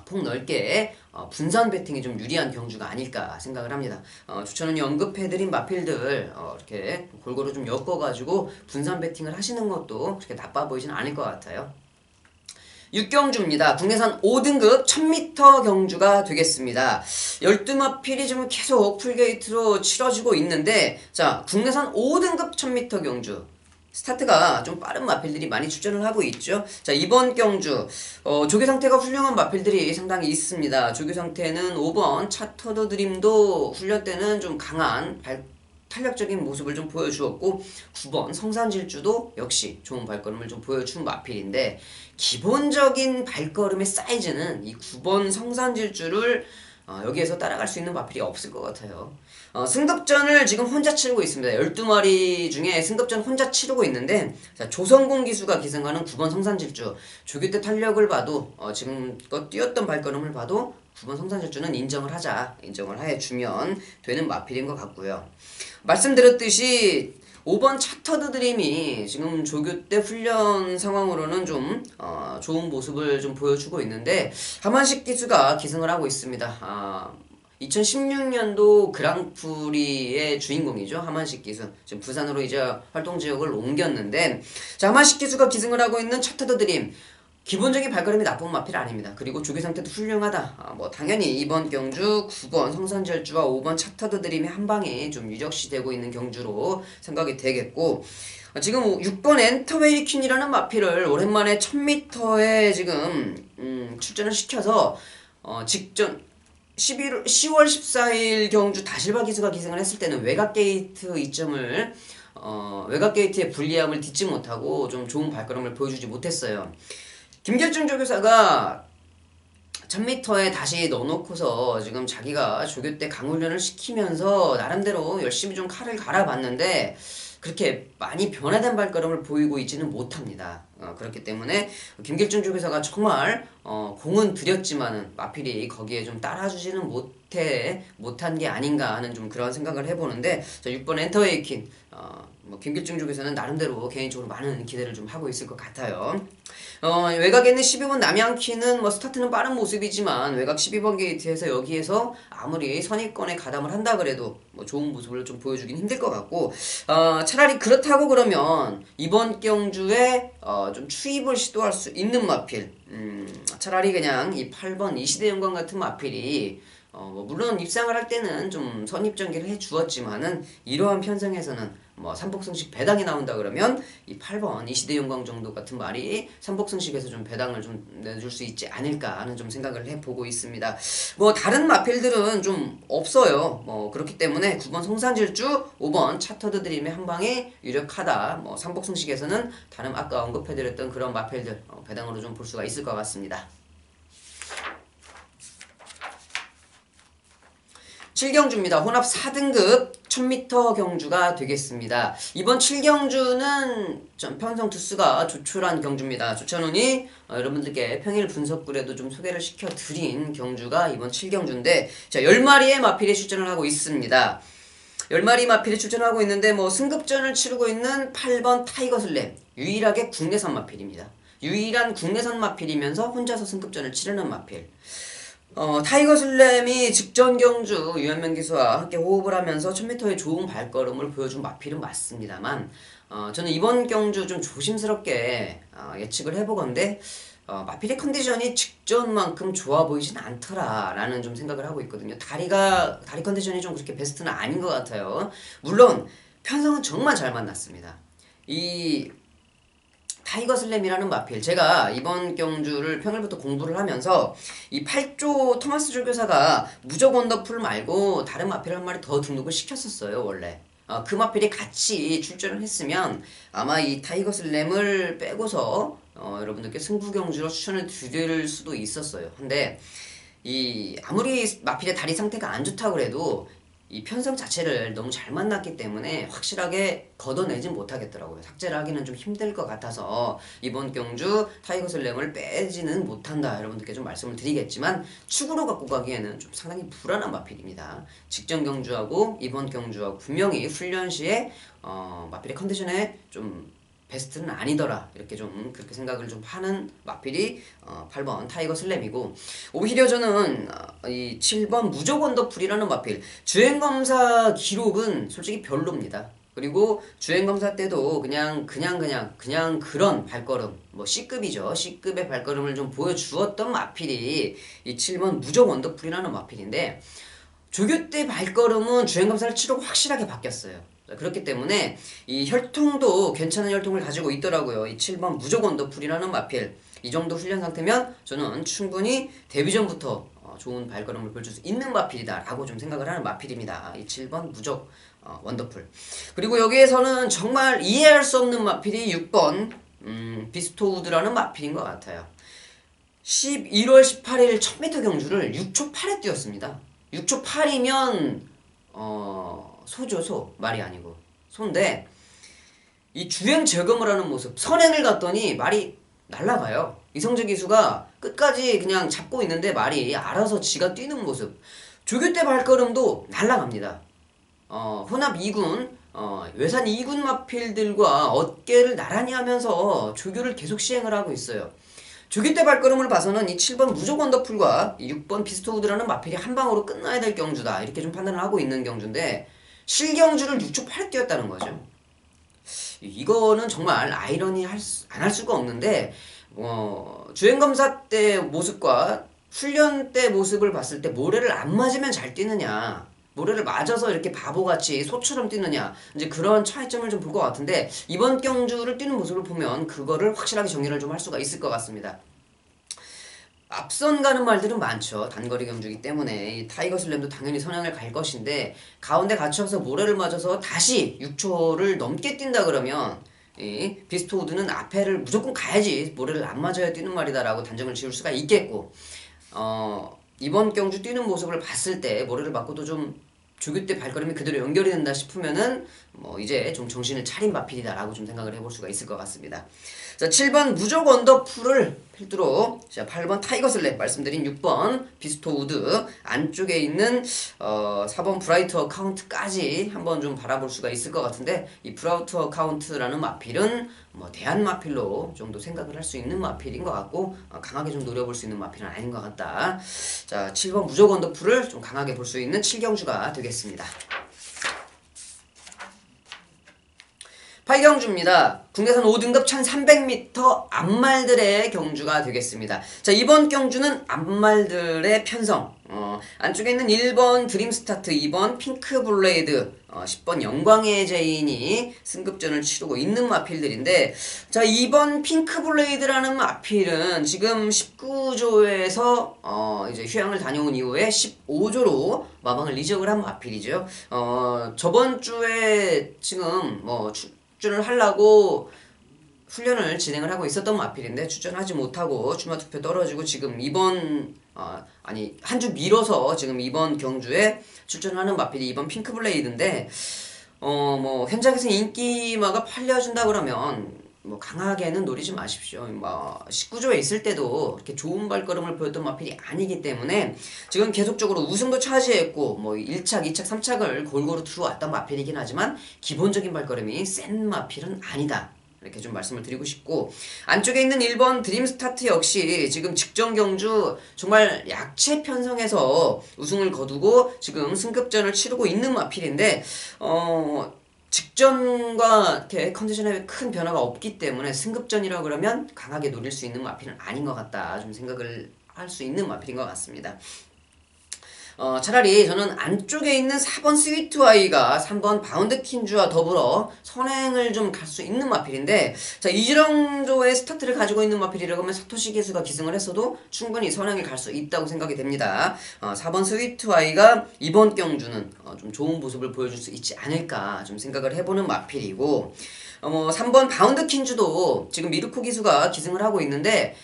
폭넓게 분산 배팅이 좀 유리한 경주가 아닐까 생각을 합니다. 추천은 언급해드린 마필들 이렇게 골고루 좀 엮어가지고 분산 배팅을 하시는 것도 그렇게 나빠 보이진 않을 것 같아요. 6경주입니다. 국내산 5등급 1000m 경주가 되겠습니다. 12마필이 지금 계속 풀게이트로 치러지고 있는데, 자, 국내산 5등급 1000m 경주 스타트가 좀 빠른 마필들이 많이 출전을 하고 있죠. 자, 이번 경주 조교 상태가 훌륭한 마필들이 상당히 있습니다. 조교 상태는 5번 차터드 드림도 훈련 때는 좀 강한 탄력적인 모습을 좀 보여주었고, 9번 성산질주도 역시 좋은 발걸음을 좀 보여준 마필인데, 기본적인 발걸음의 사이즈는 이 9번 성산질주를 여기에서 따라갈 수 있는 마필이 없을 것 같아요. 승급전을 지금 혼자 치르고 있습니다. 12마리 중에 승급전 혼자 치르고 있는데, 자, 조성공 기수가 기승하는 9번 성산질주, 조교 때 탄력을 봐도 지금껏 뛰었던 발걸음을 봐도 9번 성산질주는 인정을 해주면 되는 마필인 것 같고요. 말씀드렸듯이 5번 차터드 드림이 지금 조교 때 훈련 상황으로는 좀 좋은 모습을 좀 보여주고 있는데, 하만식 기수가 기승을 하고 있습니다. 2016년도 그랑프리의 주인공이죠. 하만식 기수. 지금 부산으로 이제 활동 지역을 옮겼는데, 자, 하만식 기수가 기승을 하고 있는 차터드 드림, 기본적인 발걸음이 나쁜 마필 아닙니다. 그리고 조교 상태도 훌륭하다. 뭐 당연히 이번 경주 9번 성산절주와 5번 차터드 드림의 한 방에 좀 유력시되고 있는 경주로 생각이 되겠고, 지금 6번 엔터웨이 퀸이라는 마필을 오랜만에 1000m에 지금 출전을 시켜서 직전 10월 14일 경주 다실바 기수가 기승을 했을 때는 외곽 게이트 이점을 외곽 게이트의 불리함을 딛지 못하고 좀 좋은 발걸음을 보여주지 못했어요. 김결중 조교사가 1000m에 다시 넣어놓고서 지금 자기가 조교 때 강훈련을 시키면서 나름대로 열심히 좀 칼을 갈아봤는데 그렇게 많이 변화된 발걸음을 보이고 있지는 못합니다. 그렇기 때문에 김길중 조교사가 정말 공은 들였지만은 마필이 거기에 좀 따라주지는 못한 게 아닌가 하는 좀 그런 생각을 해보는데, 6번 엔터웨이킨 김길중 조교사는 나름대로 개인적으로 많은 기대를 좀 하고 있을 것 같아요. 외곽에 있는 12번 남양키는 뭐 스타트는 빠른 모습이지만 외곽 12번 게이트에서 여기에서 아무리 선입권에 가담을 한다 그래도 뭐 좋은 모습을 좀 보여주긴 힘들 것 같고, 차라리 그렇다고 그러면 이번 경주에 좀 추입을 시도할 수 있는 마필, 차라리 그냥 이 8번 이시대 영광 같은 마필이 물론 입상을 할 때는 좀 선입전개를 해주었지만은 이러한 편성에서는 뭐 삼복승식 배당이 나온다 그러면 이 8번 이시대 영광 정도 같은 말이 삼복승식에서 좀 배당을 좀 내줄 수 있지 않을까 하는 좀 생각을 해보고 있습니다. 뭐 다른 마필들은 좀 없어요. 뭐 그렇기 때문에 9번 성산질주, 5번 차터드 드림의 한방에 유력하다. 뭐 삼복승식에서는 다른 아까 언급해드렸던 그런 마필들 배당으로 좀 볼 수가 있을 것 같습니다. 7경주입니다. 혼합 4등급 1000m 경주가 되겠습니다. 이번 7경주는 좀 편성 투수가 조촐한 경주입니다. 조찬훈이 여러분들께 평일 분석글에도 좀 소개를 시켜드린 경주가 이번 7경주인데, 자, 10마리의 마필이 출전을 하고 있습니다. 10마리 마필이 출전하고 있는데 뭐 승급전을 치르고 있는 8번 타이거슬램, 유일하게 국내산 마필입니다. 유일한 국내산 마필이면서 혼자서 승급전을 치르는 마필. 타이거슬램이 직전 경주 유현명 기수와 함께 호흡을 하면서 1000m의 좋은 발걸음을 보여준 마필은 맞습니다만, 저는 이번 경주 좀 조심스럽게 예측을 해보건데, 마필의 컨디션이 직전만큼 좋아 보이진 않더라라는 좀 생각을 하고 있거든요. 다리 컨디션이 좀 그렇게 베스트는 아닌 것 같아요. 물론 편성은 정말 잘 만났습니다. 이 타이거슬램이라는 마필, 제가 이번 경주를 평일부터 공부를 하면서 이 8조 토마스 조교사가 무적 원더풀 말고 다른 마필 한 마리 더 등록을 시켰었어요. 원래 그 마필이 같이 출전을 했으면 아마 이 타이거슬램을 빼고서 여러분들께 승부경주로 추천을 드릴 수도 있었어요. 근데 이 아무리 마필의 다리 상태가 안 좋다고 그래도 이 편성 자체를 너무 잘 만났기 때문에 확실하게 걷어내진 못하겠더라고요. 삭제를 하기는 좀 힘들 것 같아서 이번 경주 타이거슬램을 빼지는 못한다, 여러분들께 좀 말씀을 드리겠지만, 축으로 갖고 가기에는 좀 상당히 불안한 마필입니다. 직전 경주하고 이번 경주하고 분명히 훈련 시에 마필의 컨디션에 좀 베스트는 아니더라, 이렇게 좀 그렇게 생각을 좀 하는 마필이 8번 타이거슬램이고, 오히려 저는 이 7번 무적 원더풀이라는 마필, 주행검사 기록은 솔직히 별로입니다. 그리고 주행검사 때도 그냥 그런 발걸음, 뭐 C급이죠. C급의 발걸음을 좀 보여주었던 마필이 이 7번 무적 원더풀이라는 마필인데, 조교 때 발걸음은 주행검사를 치르고 확실하게 바뀌었어요. 그렇기 때문에 이 혈통도 괜찮은 혈통을 가지고 있더라고요. 이 7번 무적 원더풀이라는 마필, 이 정도 훈련 상태면 저는 충분히 데뷔전부터 좋은 발걸음을 보여줄 수 있는 마필이다 라고 좀 생각을 하는 마필입니다. 이 7번 무적 원더풀. 그리고 여기에서는 정말 이해할 수 없는 마필이 6번 비스토우드라는 마필인 것 같아요. 11월 18일 1000m 경주를 6초 8에 뛰었습니다. 6초 8이면 소죠, 소. 말이 아니고 소인데, 이 주행 점검을 하는 모습, 선행을 갔더니 말이 날아가요. 이성재 기수가 끝까지 그냥 잡고 있는데 말이 알아서 지가 뛰는 모습. 조교 때 발걸음도 날아갑니다. 혼합 2군, 외산 2군 마필들과 어깨를 나란히 하면서 조교를 계속 시행을 하고 있어요. 조교 때 발걸음을 봐서는 이 7번 무적 원더풀과 이 6번 비스토우드라는 마필이 한 방으로 끝나야 될 경주다, 이렇게 좀 판단을 하고 있는 경주인데, 실경주를 6초 8에 뛰었다는 거죠. 이거는 정말 아이러니 안 할 수가 없는데, 주행검사 때 모습과 훈련 때 모습을 봤을 때 모래를 안 맞으면 잘 뛰느냐, 모래를 맞아서 이렇게 바보같이 소처럼 뛰느냐, 이제 그런 차이점을 좀 볼 것 같은데, 이번 경주를 뛰는 모습을 보면 그거를 확실하게 정리를 좀 할 수가 있을 것 같습니다. 앞선 가는 말들은 많죠. 단거리 경주이기 때문에 이 타이거슬램도 당연히 선행을 갈 것인데, 가운데 갇혀서 모래를 맞아서 다시 6초를 넘게 뛴다 그러면 이 비스토우드는 앞에를 무조건 가야지 모래를 안 맞아야 뛰는 말이다 라고 단정을 지을 수가 있겠고, 이번 경주 뛰는 모습을 봤을 때 모래를 맞고도 좀 조교 때 발걸음이 그대로 연결이 된다 싶으면은 이제 좀 정신을 차린 마필이다 라고 좀 생각을 해볼 수가 있을 것 같습니다. 자, 7번 무적 원더풀을 필두로, 자, 8번 타이거슬램, 말씀드린 6번 비스토우드, 안쪽에 있는 4번 브라이트 어카운트까지 한번 좀 바라볼 수가 있을 것 같은데, 이 브라이트 어카운트라는 마필은 대한 마필로 정도 생각을 할 수 있는 마필인 것 같고, 강하게 좀 노려볼 수 있는 마필은 아닌 것 같다. 자, 7번 무적 원더풀을 좀 강하게 볼 수 있는 7경주가 되겠습니다. 8경주입니다. 국내산 5등급 1300m 앞말들의 경주가 되겠습니다. 자, 이번 경주는 앞말들의 편성, 안쪽에 있는 1번 드림스타트, 2번 핑크블레이드, 10번 영광의 제인이 승급전을 치르고 있는 마필들인데, 자, 2번 핑크블레이드라는 마필은 지금 19조에서 이제 휴양을 다녀온 이후에 15조로 마방을 이적을 한 마필이죠. 저번 주에 지금 출전을 하려고 훈련을 진행을 하고 있었던 마필인데 출전하지 못하고 출마 투표 떨어지고 지금 이번 한 주 미뤄서 지금 이번 경주에 출전하는 마필이 이번 핑크블레이드인데 뭐 현장에서 인기마가 팔려준다 그러면 뭐 강하게는 노리지 마십시오. 뭐 19조에 있을 때도 이렇게 좋은 발걸음을 보였던 마필이 아니기 때문에 지금 계속적으로 우승도 차지했고 뭐 1착, 2착, 3착을 골고루 들어왔던 마필이긴 하지만 기본적인 발걸음이 센 마필은 아니다. 이렇게 좀 말씀을 드리고 싶고, 안쪽에 있는 1번 드림스타트 역시 지금 직전 경주 정말 약체 편성에서 우승을 거두고 지금 승급전을 치르고 있는 마필인데 직전과 이렇게 컨디션에 큰 변화가 없기 때문에 승급전이라 그러면 강하게 노릴 수 있는 마필은 아닌 것 같다. 좀 생각을 할 수 있는 마필인 것 같습니다. 차라리 저는 안쪽에 있는 4번 스위트와이가 3번 바운드킨주와 더불어 선행을 좀 갈 수 있는 마필인데, 자, 이지령조의 스타트를 가지고 있는 마필이라고 하면 사토시 기수가 기승을 했어도 충분히 선행을 갈 수 있다고 생각이 됩니다. 4번 스위트와이가 이번 경주는 좀 좋은 모습을 보여줄 수 있지 않을까 좀 생각을 해보는 마필이고, 3번 바운드킨주도 지금 미르코 기수가 기승을 하고 있는데,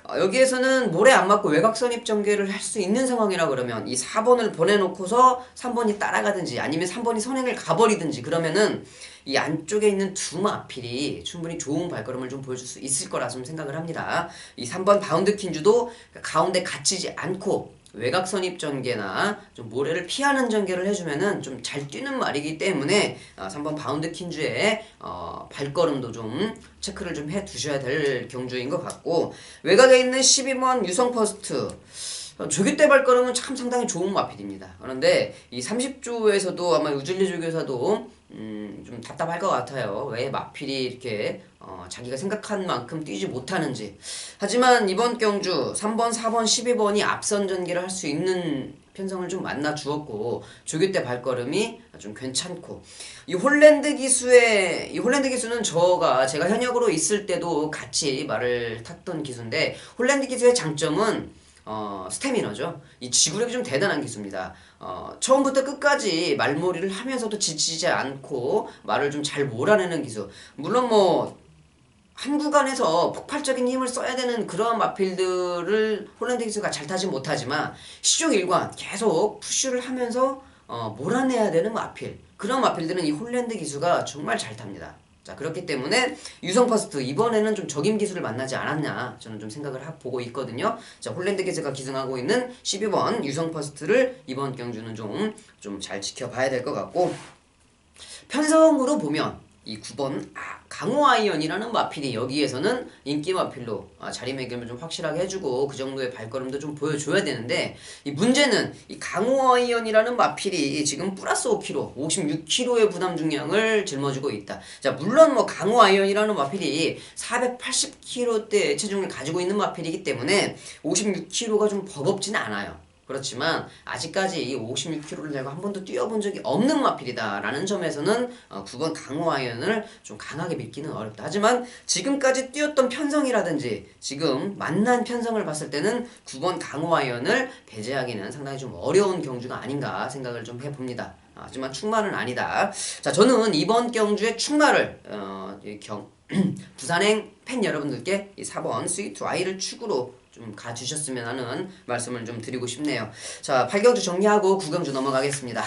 여기에서는 모래 안 맞고 외곽 선입 전개를 할 수 있는 상황이라 그러면 이 4번을 보내놓고서 3번이 따라가든지 아니면 3번이 선행을 가버리든지 그러면은 이 안쪽에 있는 두 마필이 충분히 좋은 발걸음을 좀 보여줄 수 있을 거라 좀 생각을 합니다. 이 3번 바운드 킨주도 가운데 갇히지 않고 외곽 선입 전개나 좀 모래를 피하는 전개를 해주면은 좀 잘 뛰는 말이기 때문에 3번 바운드 킨주의 발걸음도 좀 체크를 좀 해 두셔야 될 경주인 것 같고, 외곽에 있는 12번 유성 퍼스트 조교 때 발걸음은 참 상당히 좋은 마필입니다. 그런데 이 30조에서도 아마 우즐리 조교사도 좀 답답할 것 같아요. 왜 마필이 이렇게 자기가 생각한 만큼 뛰지 못하는지. 하지만 이번 경주 3번, 4번, 12번이 앞선 전개를 할 수 있는 편성을 좀 만나 주었고, 조교 때 발걸음이 좀 괜찮고, 이 홀랜드 기수는 제가 현역으로 있을 때도 같이 말을 탔던 기수인데, 홀랜드 기수의 장점은 스태미너죠. 이 지구력이 좀 대단한 기수입니다. 처음부터 끝까지 말몰이를 하면서도 지치지 않고 말을 좀 잘 몰아내는 기수. 물론 뭐 한 구간에서 폭발적인 힘을 써야 되는 그러한 마필들을 홀랜드 기수가 잘 타지 못하지만 시종일관 계속 푸쉬를 하면서 몰아내야 되는 마필, 그런 마필들은 이 홀랜드 기수가 정말 잘 탑니다. 자, 그렇기 때문에 유성 퍼스트 이번에는 좀 적임 기수를 만나지 않았냐 저는 좀 생각을 보고 있거든요. 자, 홀랜드 기수가 기승하고 있는 12번 유성 퍼스트를 이번 경주는 좀 잘 지켜봐야 될 것 같고, 편성으로 보면 이 9번 강호 아이언이라는 마필이 여기에서는 인기 마필로 자리매김을 좀 확실하게 해주고 그 정도의 발걸음도 좀 보여줘야 되는데, 이 문제는 이 강호 아이언이라는 마필이 지금 플러스 5kg, 56kg의 부담 중량을 짊어지고 있다. 자, 물론 뭐 강호 아이언이라는 마필이 480kg대 체중을 가지고 있는 마필이기 때문에 56kg가 좀 버겁지는 않아요. 그렇지만 아직까지 이 56kg를 내가 한 번도 뛰어본 적이 없는 마필이다라는 점에서는 9번 강호 아이언을 좀 강하게 믿기는 어렵다. 하지만 지금까지 뛰었던 편성이라든지 지금 만난 편성을 봤을 때는 9번 강호 아이언을 배제하기는 상당히 좀 어려운 경주가 아닌가 생각을 좀 해봅니다. 하지만 충마는 아니다. 자, 저는 이번 경주의 충마를 부산행 팬 여러분들께 이 4번 스위트 Y를 축으로 좀 가주셨으면 하는 말씀을 좀 드리고 싶네요. 자, 8경주 정리하고 9경주 넘어가겠습니다.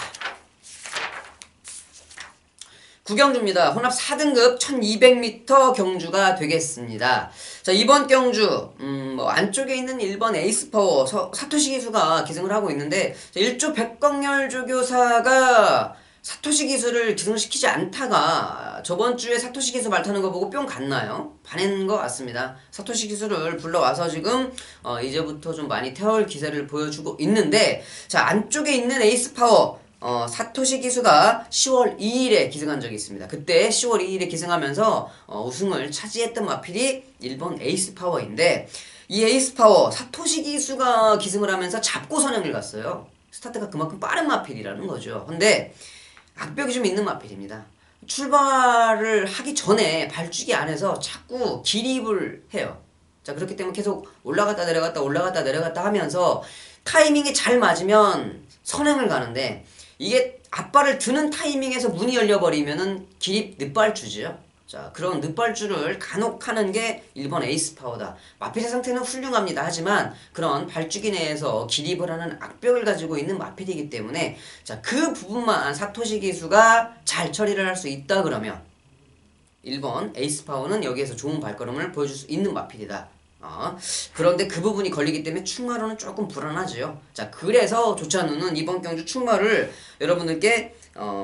9경주입니다. 혼합 4등급 1200m 경주가 되겠습니다. 자, 이번 경주 안쪽에 있는 1번 에이스파워 사토시 기수가 기승을 하고 있는데, 1조 백광열 조교사가 사토시 기수를 기승시키지 않다가 저번 주에 사토시 기수 말타는 거 보고 뿅 갔나요? 반한 것 같습니다. 사토시 기수를 불러와서 지금 이제부터 좀 많이 태울 기세를 보여주고 있는데, 자, 안쪽에 있는 에이스파워 사토시 기수가 10월 2일에 기승한 적이 있습니다. 그때 10월 2일에 기승하면서 우승을 차지했던 마필이 1번 에이스파워인데, 이 에이스파워 사토시 기수가 기승을 하면서 잡고 선행을 갔어요. 스타트가 그만큼 빠른 마필이라는 거죠. 근데 악벽이 좀 있는 마필입니다. 출발을 하기 전에 발주기 안에서 자꾸 기립을 해요. 자, 그렇기 때문에 계속 올라갔다 내려갔다 하면서 타이밍이 잘 맞으면 선행을 가는데, 이게 앞발을 드는 타이밍에서 문이 열려버리면은 기립 늦발주죠. 자, 그런 늑발주를 간혹 하는 게 1번 에이스파워다. 마필의 상태는 훌륭합니다. 하지만 그런 발주기 내에서 기립을 하는 악벽을 가지고 있는 마필이기 때문에 자, 그 부분만 사토시 기수가 잘 처리를 할 수 있다 그러면 1번 에이스파워는 여기에서 좋은 발걸음을 보여줄 수 있는 마필이다. 그런데 그 부분이 걸리기 때문에 충마로는 조금 불안하죠. 자, 그래서 조찬우는 이번 경주 충마를 여러분들께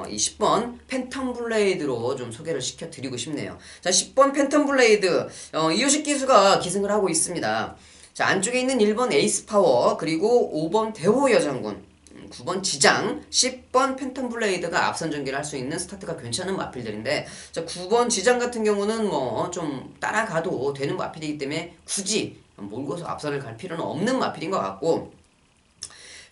이 10번 팬텀 블레이드로 좀 소개를 시켜드리고 싶네요. 자, 10번 팬텀 블레이드 이효식 기수가 기승을 하고 있습니다. 자, 안쪽에 있는 1번 에이스 파워, 그리고 5번 대호 여장군, 9번 지장, 10번 팬텀 블레이드가 앞선 전개를 할 수 있는 스타트가 괜찮은 마필들인데, 자, 9번 지장 같은 경우는 뭐 좀 따라가도 되는 마필이기 때문에 굳이 몰고서 앞선을 갈 필요는 없는 마필인 것 같고,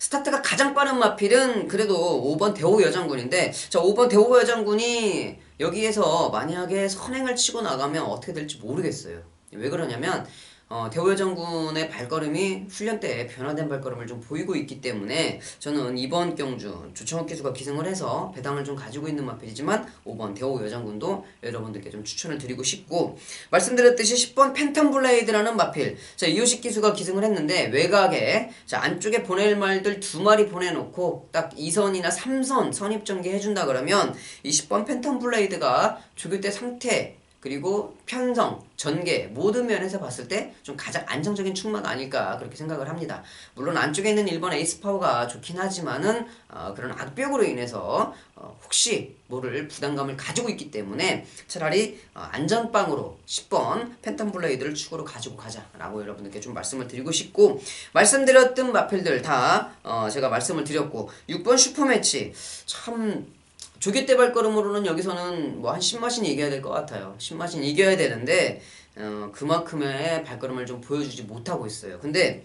스타트가 가장 빠른 마필은 그래도 5번 대호 여장군인데, 자, 5번 대호 여장군이 여기에서 만약에 선행을 치고 나가면 어떻게 될지 모르겠어요. 왜 그러냐면 대호 여장군의 발걸음이 훈련 때 변화된 발걸음을 좀 보이고 있기 때문에 저는 이번 경주 조청욱 기수가 기승을 해서 배당을 좀 가지고 있는 마필이지만 5번 대호 여장군도 여러분들께 좀 추천을 드리고 싶고, 말씀드렸듯이 10번 팬텀 블레이드라는 마필, 자, 이효식 기수가 기승을 했는데 외곽에 자, 안쪽에 보낼 말들 2마리 보내놓고 딱 2선이나 3선 선입 전개 해준다 그러면 이 10번 팬텀 블레이드가 조교 때 상태 그리고 편성, 전개 모든 면에서 봤을 때 좀 가장 안정적인 충마가 아닐까 그렇게 생각을 합니다. 물론 안쪽에 있는 1번 에이스 파워가 좋긴 하지만은 그런 악벽으로 인해서 혹시 모를 부담감을 가지고 있기 때문에 차라리 안전빵으로 10번 팬텀 블레이드를 축으로 가지고 가자라고 여러분들께 좀 말씀을 드리고 싶고, 말씀드렸던 마필들 다 제가 말씀을 드렸고, 6번 슈퍼매치 참 조개 때 발걸음으로는 여기서는 뭐 한 10마신 이겨야 될 것 같아요. 10마신 이겨야 되는데 그만큼의 발걸음을 좀 보여주지 못하고 있어요. 근데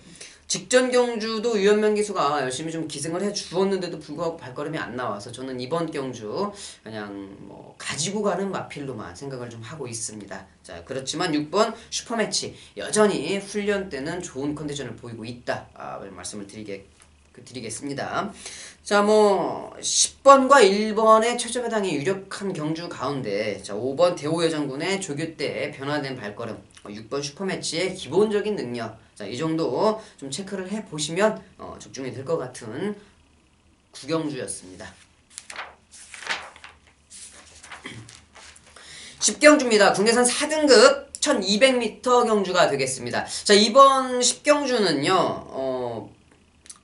직전 경주도 유현명 기수가 열심히 좀 기승을 해 주었는데도 불구하고 발걸음이 안 나와서 저는 이번 경주 그냥 뭐 가지고 가는 마필로만 생각을 좀 하고 있습니다. 자, 그렇지만 6번 슈퍼매치 여전히 훈련 때는 좋은 컨디션을 보이고 있다. 말씀을 드리겠습니다. 자, 뭐 10번과 1번의 최저 배당이 유력한 경주 가운데, 자, 5번 대호 여장군의 조교 때 변화된 발걸음, 6번 슈퍼매치의 기본적인 능력, 자, 이 정도 좀 체크를 해 보시면 적중이 될 것 같은 구경주였습니다. 10경주입니다. 국내산 4등급 1200m 경주가 되겠습니다. 자, 이번 10경주는요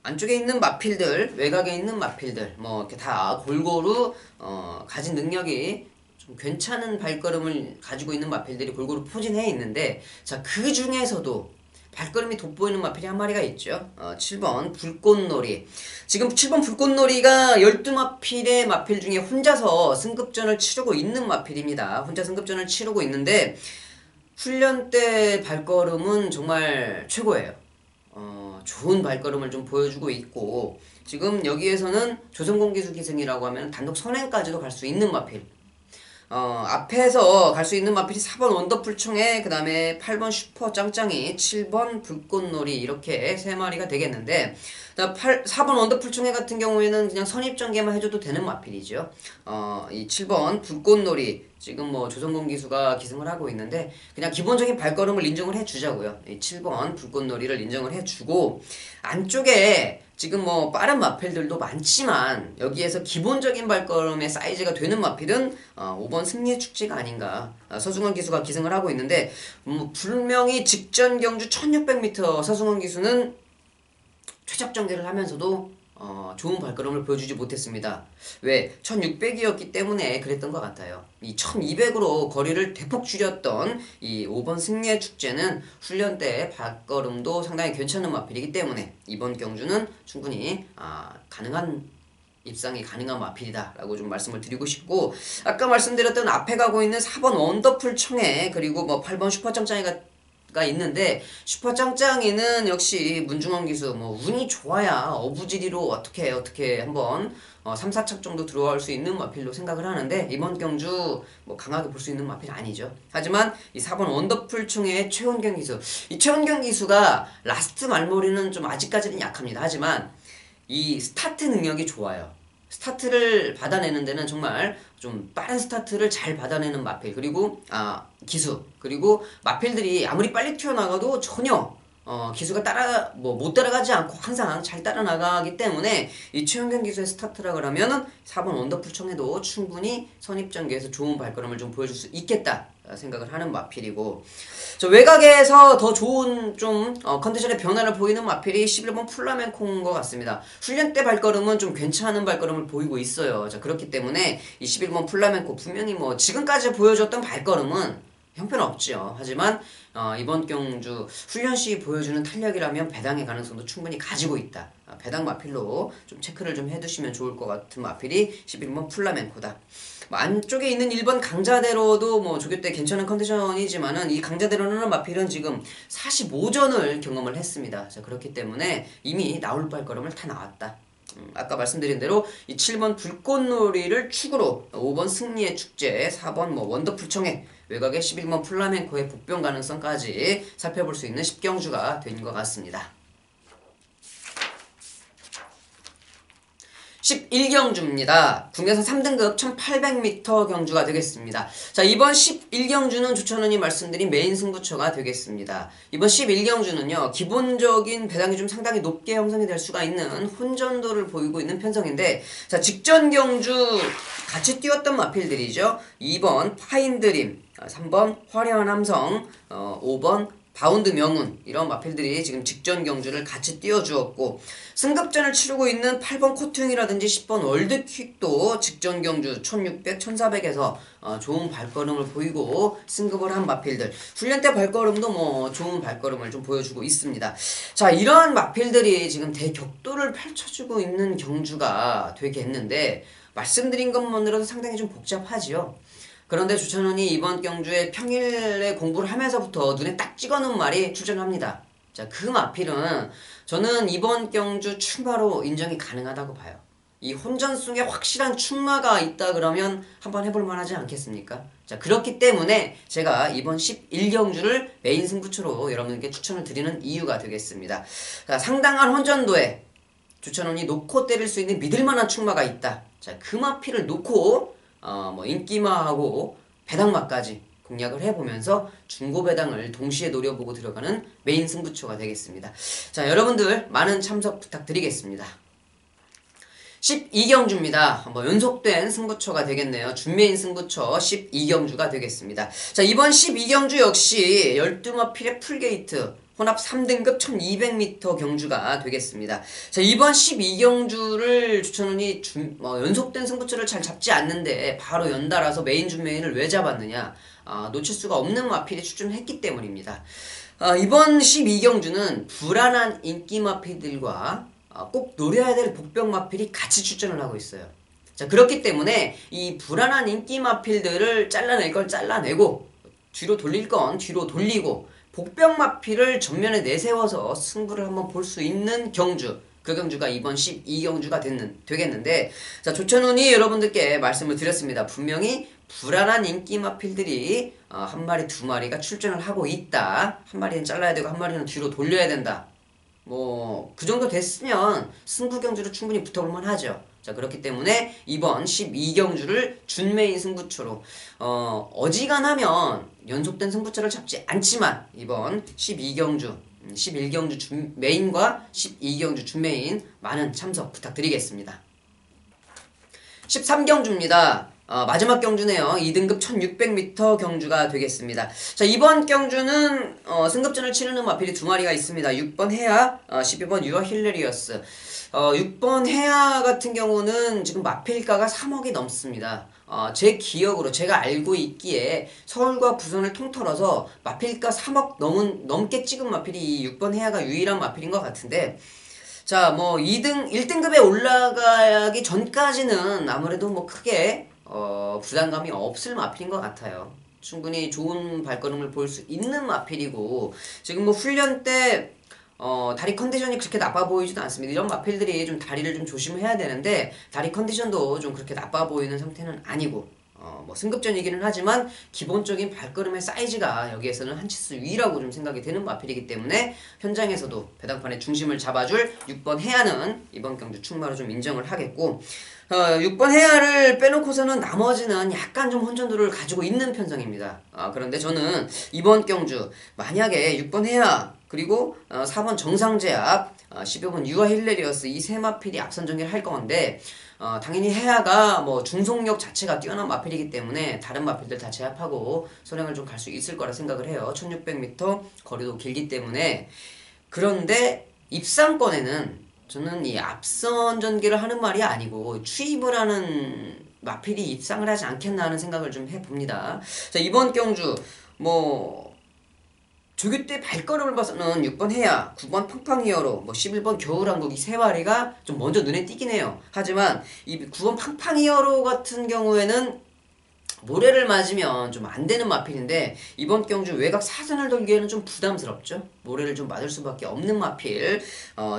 안쪽에 있는 마필들, 외곽에 있는 마필들 뭐 이렇게 다 골고루 가진 능력이 좀 괜찮은 발걸음을 가지고 있는 마필들이 골고루 포진해 있는데, 자, 그 중에서도 발걸음이 돋보이는 마필이 한 마리가 있죠. 7번 불꽃놀이. 지금 7번 불꽃놀이가 12마필의 마필 중에 혼자서 승급전을 치르고 있는 마필입니다. 혼자 승급전을 치르고 있는데 훈련 때 발걸음은 정말 최고예요. 좋은 발걸음을 좀 보여주고 있고, 지금 여기에서는 조선공 기수 기승이라고 하면 단독 선행까지도 갈 수 있는 마필, 앞에서 갈 수 있는 마필이 4번 원더풀 총회, 그 다음에 8번 슈퍼 짱짱이, 7번 불꽃놀이, 이렇게 3마리가 되겠는데, 4번 원더풀 총회 같은 경우에는 그냥 선입전개만 해줘도 되는 마필이죠. 이 7번 불꽃놀이, 지금 뭐 조선공 기수가 기승을 하고 있는데 그냥 기본적인 발걸음을 인정을 해주자고요. 이 7번 불꽃놀이를 인정을 해주고, 안쪽에 지금 뭐 빠른 마필들도 많지만 여기에서 기본적인 발걸음의 사이즈가 되는 마필은 5번 승리의 축제가 아닌가. 서승원 기수가 기승을 하고 있는데 분명히 직전 경주 1600m 서승원 기수는 최적 전개를 하면서도 좋은 발걸음을 보여주지 못했습니다. 왜? 1600이었기 때문에 그랬던 것 같아요. 이 1200으로 거리를 대폭 줄였던 이 5번 승리의 축제는 훈련 때 발걸음도 상당히 괜찮은 마필이기 때문에 이번 경주는 충분히 가능한 입상이 가능한 마필이다 라고 좀 말씀을 드리고 싶고, 아까 말씀드렸던 앞에 가고 있는 4번 원더풀 청해, 그리고 뭐 8번 슈퍼짱짱이가 있는데, 슈퍼 짱짱이는 역시 문중원 기수 뭐 운이 좋아야 어부지리로 어떻게 한번 3, 4착 정도 들어갈 수 있는 마필로 생각을 하는데, 이번 경주 뭐 강하게 볼 수 있는 마필 아니죠. 하지만 이 4번 원더풀 총회의 최원경 기수, 이 최원경 기수가 라스트 말머리는 좀 아직까지는 약합니다. 하지만 이 스타트 능력이 좋아요. 스타트를 받아내는 데는 정말 좀 빠른 스타트를 잘 받아내는 마필, 그리고 기수, 그리고 마필들이 아무리 빨리 튀어나가도 전혀 기수가 못 따라가지 않고 항상 잘 따라나가기 때문에 이 최현경 기수의 스타트라 그러면은 4번 원더풀 청에도 충분히 선입전개에서 좋은 발걸음을 좀 보여줄 수 있겠다 생각을 하는 마필이고, 저 외곽에서 더 좋은 좀 컨디션의 변화를 보이는 마필이 11번 플라멘코인 것 같습니다. 훈련 때 발걸음은 좀 괜찮은 발걸음을 보이고 있어요. 자, 그렇기 때문에 이 11번 플라멘코 분명히 뭐 지금까지 보여줬던 발걸음은 형편없죠. 하지만 이번 경주 훈련 시 보여주는 탄력이라면 배당의 가능성도 충분히 가지고 있다. 배당 마필로 좀 체크를 좀 해두시면 좋을 것 같은 마필이 11번 플라멘코다. 안쪽에 있는 1번 강자대로도 뭐 조교 때 괜찮은 컨디션이지만은 이 강자대로는 마필은 지금 45전을 경험을 했습니다. 자, 그렇기 때문에 이미 나올 발걸음을 다 나왔다. 아까 말씀드린 대로 이 7번 불꽃놀이를 축으로 5번 승리의 축제, 4번 뭐 원더풀 청해, 외곽의 11번 플라멘코의 복병 가능성까지 살펴볼 수 있는 10경주가 된 것 같습니다. 11경주입니다. 국내선 3등급 1800m 경주가 되겠습니다. 자, 이번 11경주는 조찬원이 말씀드린 메인 승부처가 되겠습니다. 이번 11경주는요, 기본적인 배당이 좀 상당히 높게 형성이 될 수가 있는 혼전도를 보이고 있는 편성인데, 자, 직전 경주 같이 뛰었던 마필들이죠. 2번 파인드림, 3번 화려한 함성, 5번 바운드 명운, 이런 마필들이 지금 직전 경주를 같이 띄워주었고, 승급전을 치르고 있는 8번 코트윙이라든지 10번 월드퀵도 직전 경주 1600, 1400에서 좋은 발걸음을 보이고 승급을 한 마필들, 훈련 때 발걸음도 뭐 좋은 발걸음을 좀 보여주고 있습니다. 자, 이런 마필들이 지금 대격돌을 펼쳐주고 있는 경주가 되겠는데, 말씀드린 것만으로도 상당히 좀 복잡하지요. 그런데 조찬원이 이번 경주에 평일에 공부를 하면서부터 눈에 딱 찍어놓은 말이 출전합니다. 자, 그 마필은 저는 이번 경주 출마로 인정이 가능하다고 봐요. 이 혼전승에 확실한 출마가 있다 그러면 한번 해볼만 하지 않겠습니까? 자, 그렇기 때문에 제가 이번 11경주를 메인 승부처로 여러분께 추천을 드리는 이유가 되겠습니다. 자, 상당한 혼전도에 조찬원이 놓고 때릴 수 있는 믿을만한 출마가 있다. 자, 그 마필을 놓고 인기마하고 배당마까지 공략을 해보면서 중고 배당을 동시에 노려보고 들어가는 메인 승부처가 되겠습니다. 자, 여러분들 많은 참석 부탁드리겠습니다. 12경주입니다. 연속된 승부처가 되겠네요. 준메인 승부처 12경주가 되겠습니다. 자, 이번 12경주 역시 12마필의 풀게이트 혼합 3등급 1200m 경주가 되겠습니다. 자, 이번 12경주를 조찬원이 연속된 승부처를 잘 잡지 않는데 바로 연달아서 메인 준메인을 왜 잡았느냐, 놓칠 수가 없는 마필이 출전했기 때문입니다. 이번 12경주는 불안한 인기 마필들과 꼭 노려야 될 복병 마필이 같이 출전을 하고 있어요. 자, 그렇기 때문에 이 불안한 인기 마필들을 잘라낼 걸 잘라내고 뒤로 돌릴 건 뒤로 돌리고 복병 마필을 전면에 내세워서 승부를 한번 볼 수 있는 경주, 그 경주가 이번 12경주가 되겠는데, 자, 조찬훈이 여러분들께 말씀을 드렸습니다. 분명히 불안한 인기 마필들이 한 마리 두 마리가 출전을 하고 있다. 한 마리는 잘라야 되고 한 마리는 뒤로 돌려야 된다. 그 정도 됐으면 승부 경주를 충분히 붙어볼만 하죠. 자, 그렇기 때문에 이번 12경주를 준메인 승부처로 어지간하면 연속된 승부처를 잡지 않지만 이번 12경주 11경주 준메인과 12경주 준메인 많은 참석 부탁드리겠습니다. 13경주입니다. 마지막 경주네요. 2등급 1600m 경주가 되겠습니다. 자, 이번 경주는 승급전을 치르는 마필이 두 마리가 있습니다. 6번 헤아, 12번 유아 힐레리어스. 6번 헤아 같은 경우는 지금 마필가가 3억이 넘습니다. 제 기억으로 제가 알고 있기에 서울과 부산을 통틀어서 마필가 3억 넘게 찍은 마필이 이 6번 헤아가 유일한 마필인 것 같은데, 자, 1등급에 올라가기 전까지는 아무래도 크게 부담감이 없을 마필인 것 같아요. 충분히 좋은 발걸음을 볼 수 있는 마필이고, 지금 훈련 때 다리 컨디션이 그렇게 나빠 보이지도 않습니다. 이런 마필들이 좀 다리를 좀 조심해야 되는데 다리 컨디션도 좀 그렇게 나빠 보이는 상태는 아니고, 승급전이기는 하지만 기본적인 발걸음의 사이즈가 여기에서는 한 치수 위라고 좀 생각이 되는 마필이기 때문에 현장에서도 배당판의 중심을 잡아줄 6번 해안은 이번 경주 출마로 좀 인정을 하겠고, 6번 해야를 빼놓고서는 나머지는 약간 좀 혼전도를 가지고 있는 편성입니다. 그런데 저는 이번 경주 만약에 6번 해야 그리고 4번 정상제압 15번 유아 힐레리어스 이 세 마필이 앞선 전개를 할 건데 당연히 해야가 뭐 중속력 자체가 뛰어난 마필이기 때문에 다른 마필들 다 제압하고 선행을 좀 갈 수 있을 거라 생각을 해요. 1600m 거리도 길기 때문에. 그런데 입상권에는 저는 이 앞선 전개를 하는 말이 아니고 추입을 하는 마필이 입상을 하지 않겠나 하는 생각을 좀 해봅니다. 자, 이번 경주 뭐 조교 때 발걸음을 봐서는 6번 해야, 9번 팡팡히어로, 뭐 11번 겨울왕국 이 세 마리가 좀 먼저 눈에 띄긴 해요. 하지만 이 9번 팡팡히어로 같은 경우에는 모래를 맞으면 좀 안 되는 마필인데 이번 경주 외곽 사선을 돌기에는 좀 부담스럽죠. 모래를 좀 맞을 수밖에 없는 마필.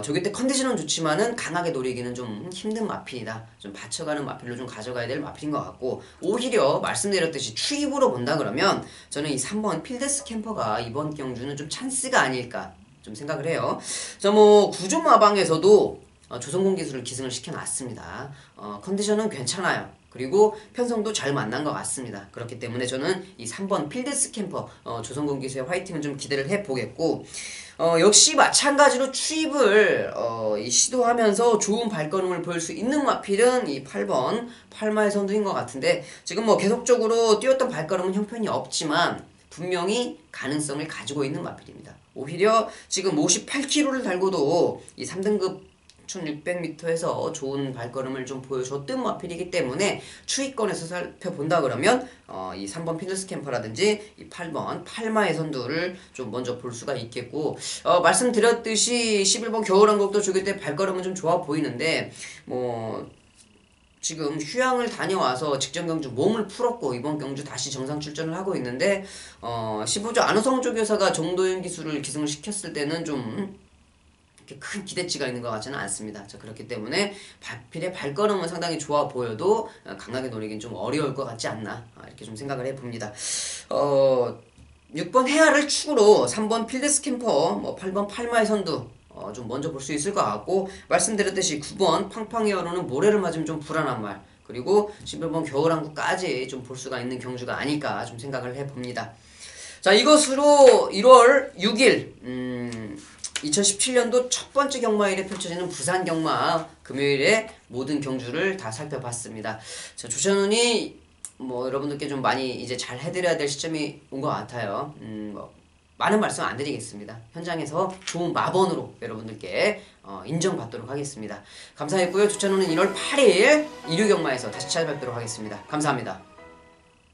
조교 때 컨디션은 좋지만은 강하게 노리기는 좀 힘든 마필이다. 좀 받쳐가는 마필로 좀 가져가야 될 마필인 것 같고, 오히려 말씀드렸듯이 추입으로 본다 그러면 저는 이 3번 필드스 캠퍼가 이번 경주는 좀 찬스가 아닐까 좀 생각을 해요. 자, 뭐 구조 마방에서도 조성공 기술을 기승을 시켜놨습니다. 컨디션은 괜찮아요. 그리고 편성도 잘 만난 것 같습니다. 그렇기 때문에 저는 이 3번 필드스 캠퍼 조성공 기수의 화이팅을 좀 기대를 해보겠고, 역시 마찬가지로 추입을 시도하면서 좋은 발걸음을 보일 수 있는 마필은 이 8번 팔마의 선두인 것 같은데, 지금 뭐 계속적으로 뛰었던 발걸음은 형편이 없지만 분명히 가능성을 가지고 있는 마필입니다. 오히려 지금 58kg를 달고도 이 3등급 1600m에서 좋은 발걸음을 좀 보여줬던 마필이기 때문에 추위권에서 살펴본다 그러면 이 3번 필드스 캠퍼라든지 이 8번 팔마의 선두를 좀 먼저 볼 수가 있겠고, 말씀드렸듯이 11번 겨울왕국도 조교 때 발걸음은 좀 좋아 보이는데 뭐 지금 휴양을 다녀와서 직전 경주 몸을 풀었고 이번 경주 다시 정상 출전을 하고 있는데 15조 안호성 조교사가 정도현 기술을 기승을 시켰을 때는 좀 큰 기대치가 있는 것 같지는 않습니다. 자, 그렇기 때문에 마필의 발걸음은 상당히 좋아 보여도 강하게 노리긴 좀 어려울 것 같지 않나 이렇게 좀 생각을 해봅니다. 6번 해아를 축으로 3번 필드스 캠퍼, 뭐 8번 팔마의 선두 좀 먼저 볼 수 있을 것 같고, 말씀드렸듯이 9번 팡팡히어로는 모래를 맞으면 좀 불안한 말, 그리고 11번 겨울왕국까지 좀 볼 수가 있는 경주가 아닐까 좀 생각을 해봅니다. 자, 이것으로 1월 6일 2017년도 첫 번째 경마일에 펼쳐지는 부산 경마 금요일에 모든 경주를 다 살펴봤습니다. 자, 조찬훈이 뭐 여러분들께 좀 많이 이제 잘 해드려야 될 시점이 온 것 같아요. 뭐 많은 말씀 안 드리겠습니다. 현장에서 좋은 마번으로 여러분들께 인정받도록 하겠습니다. 감사했고요. 조찬훈은 1월 8일 일요경마에서 다시 찾아뵙도록 하겠습니다. 감사합니다.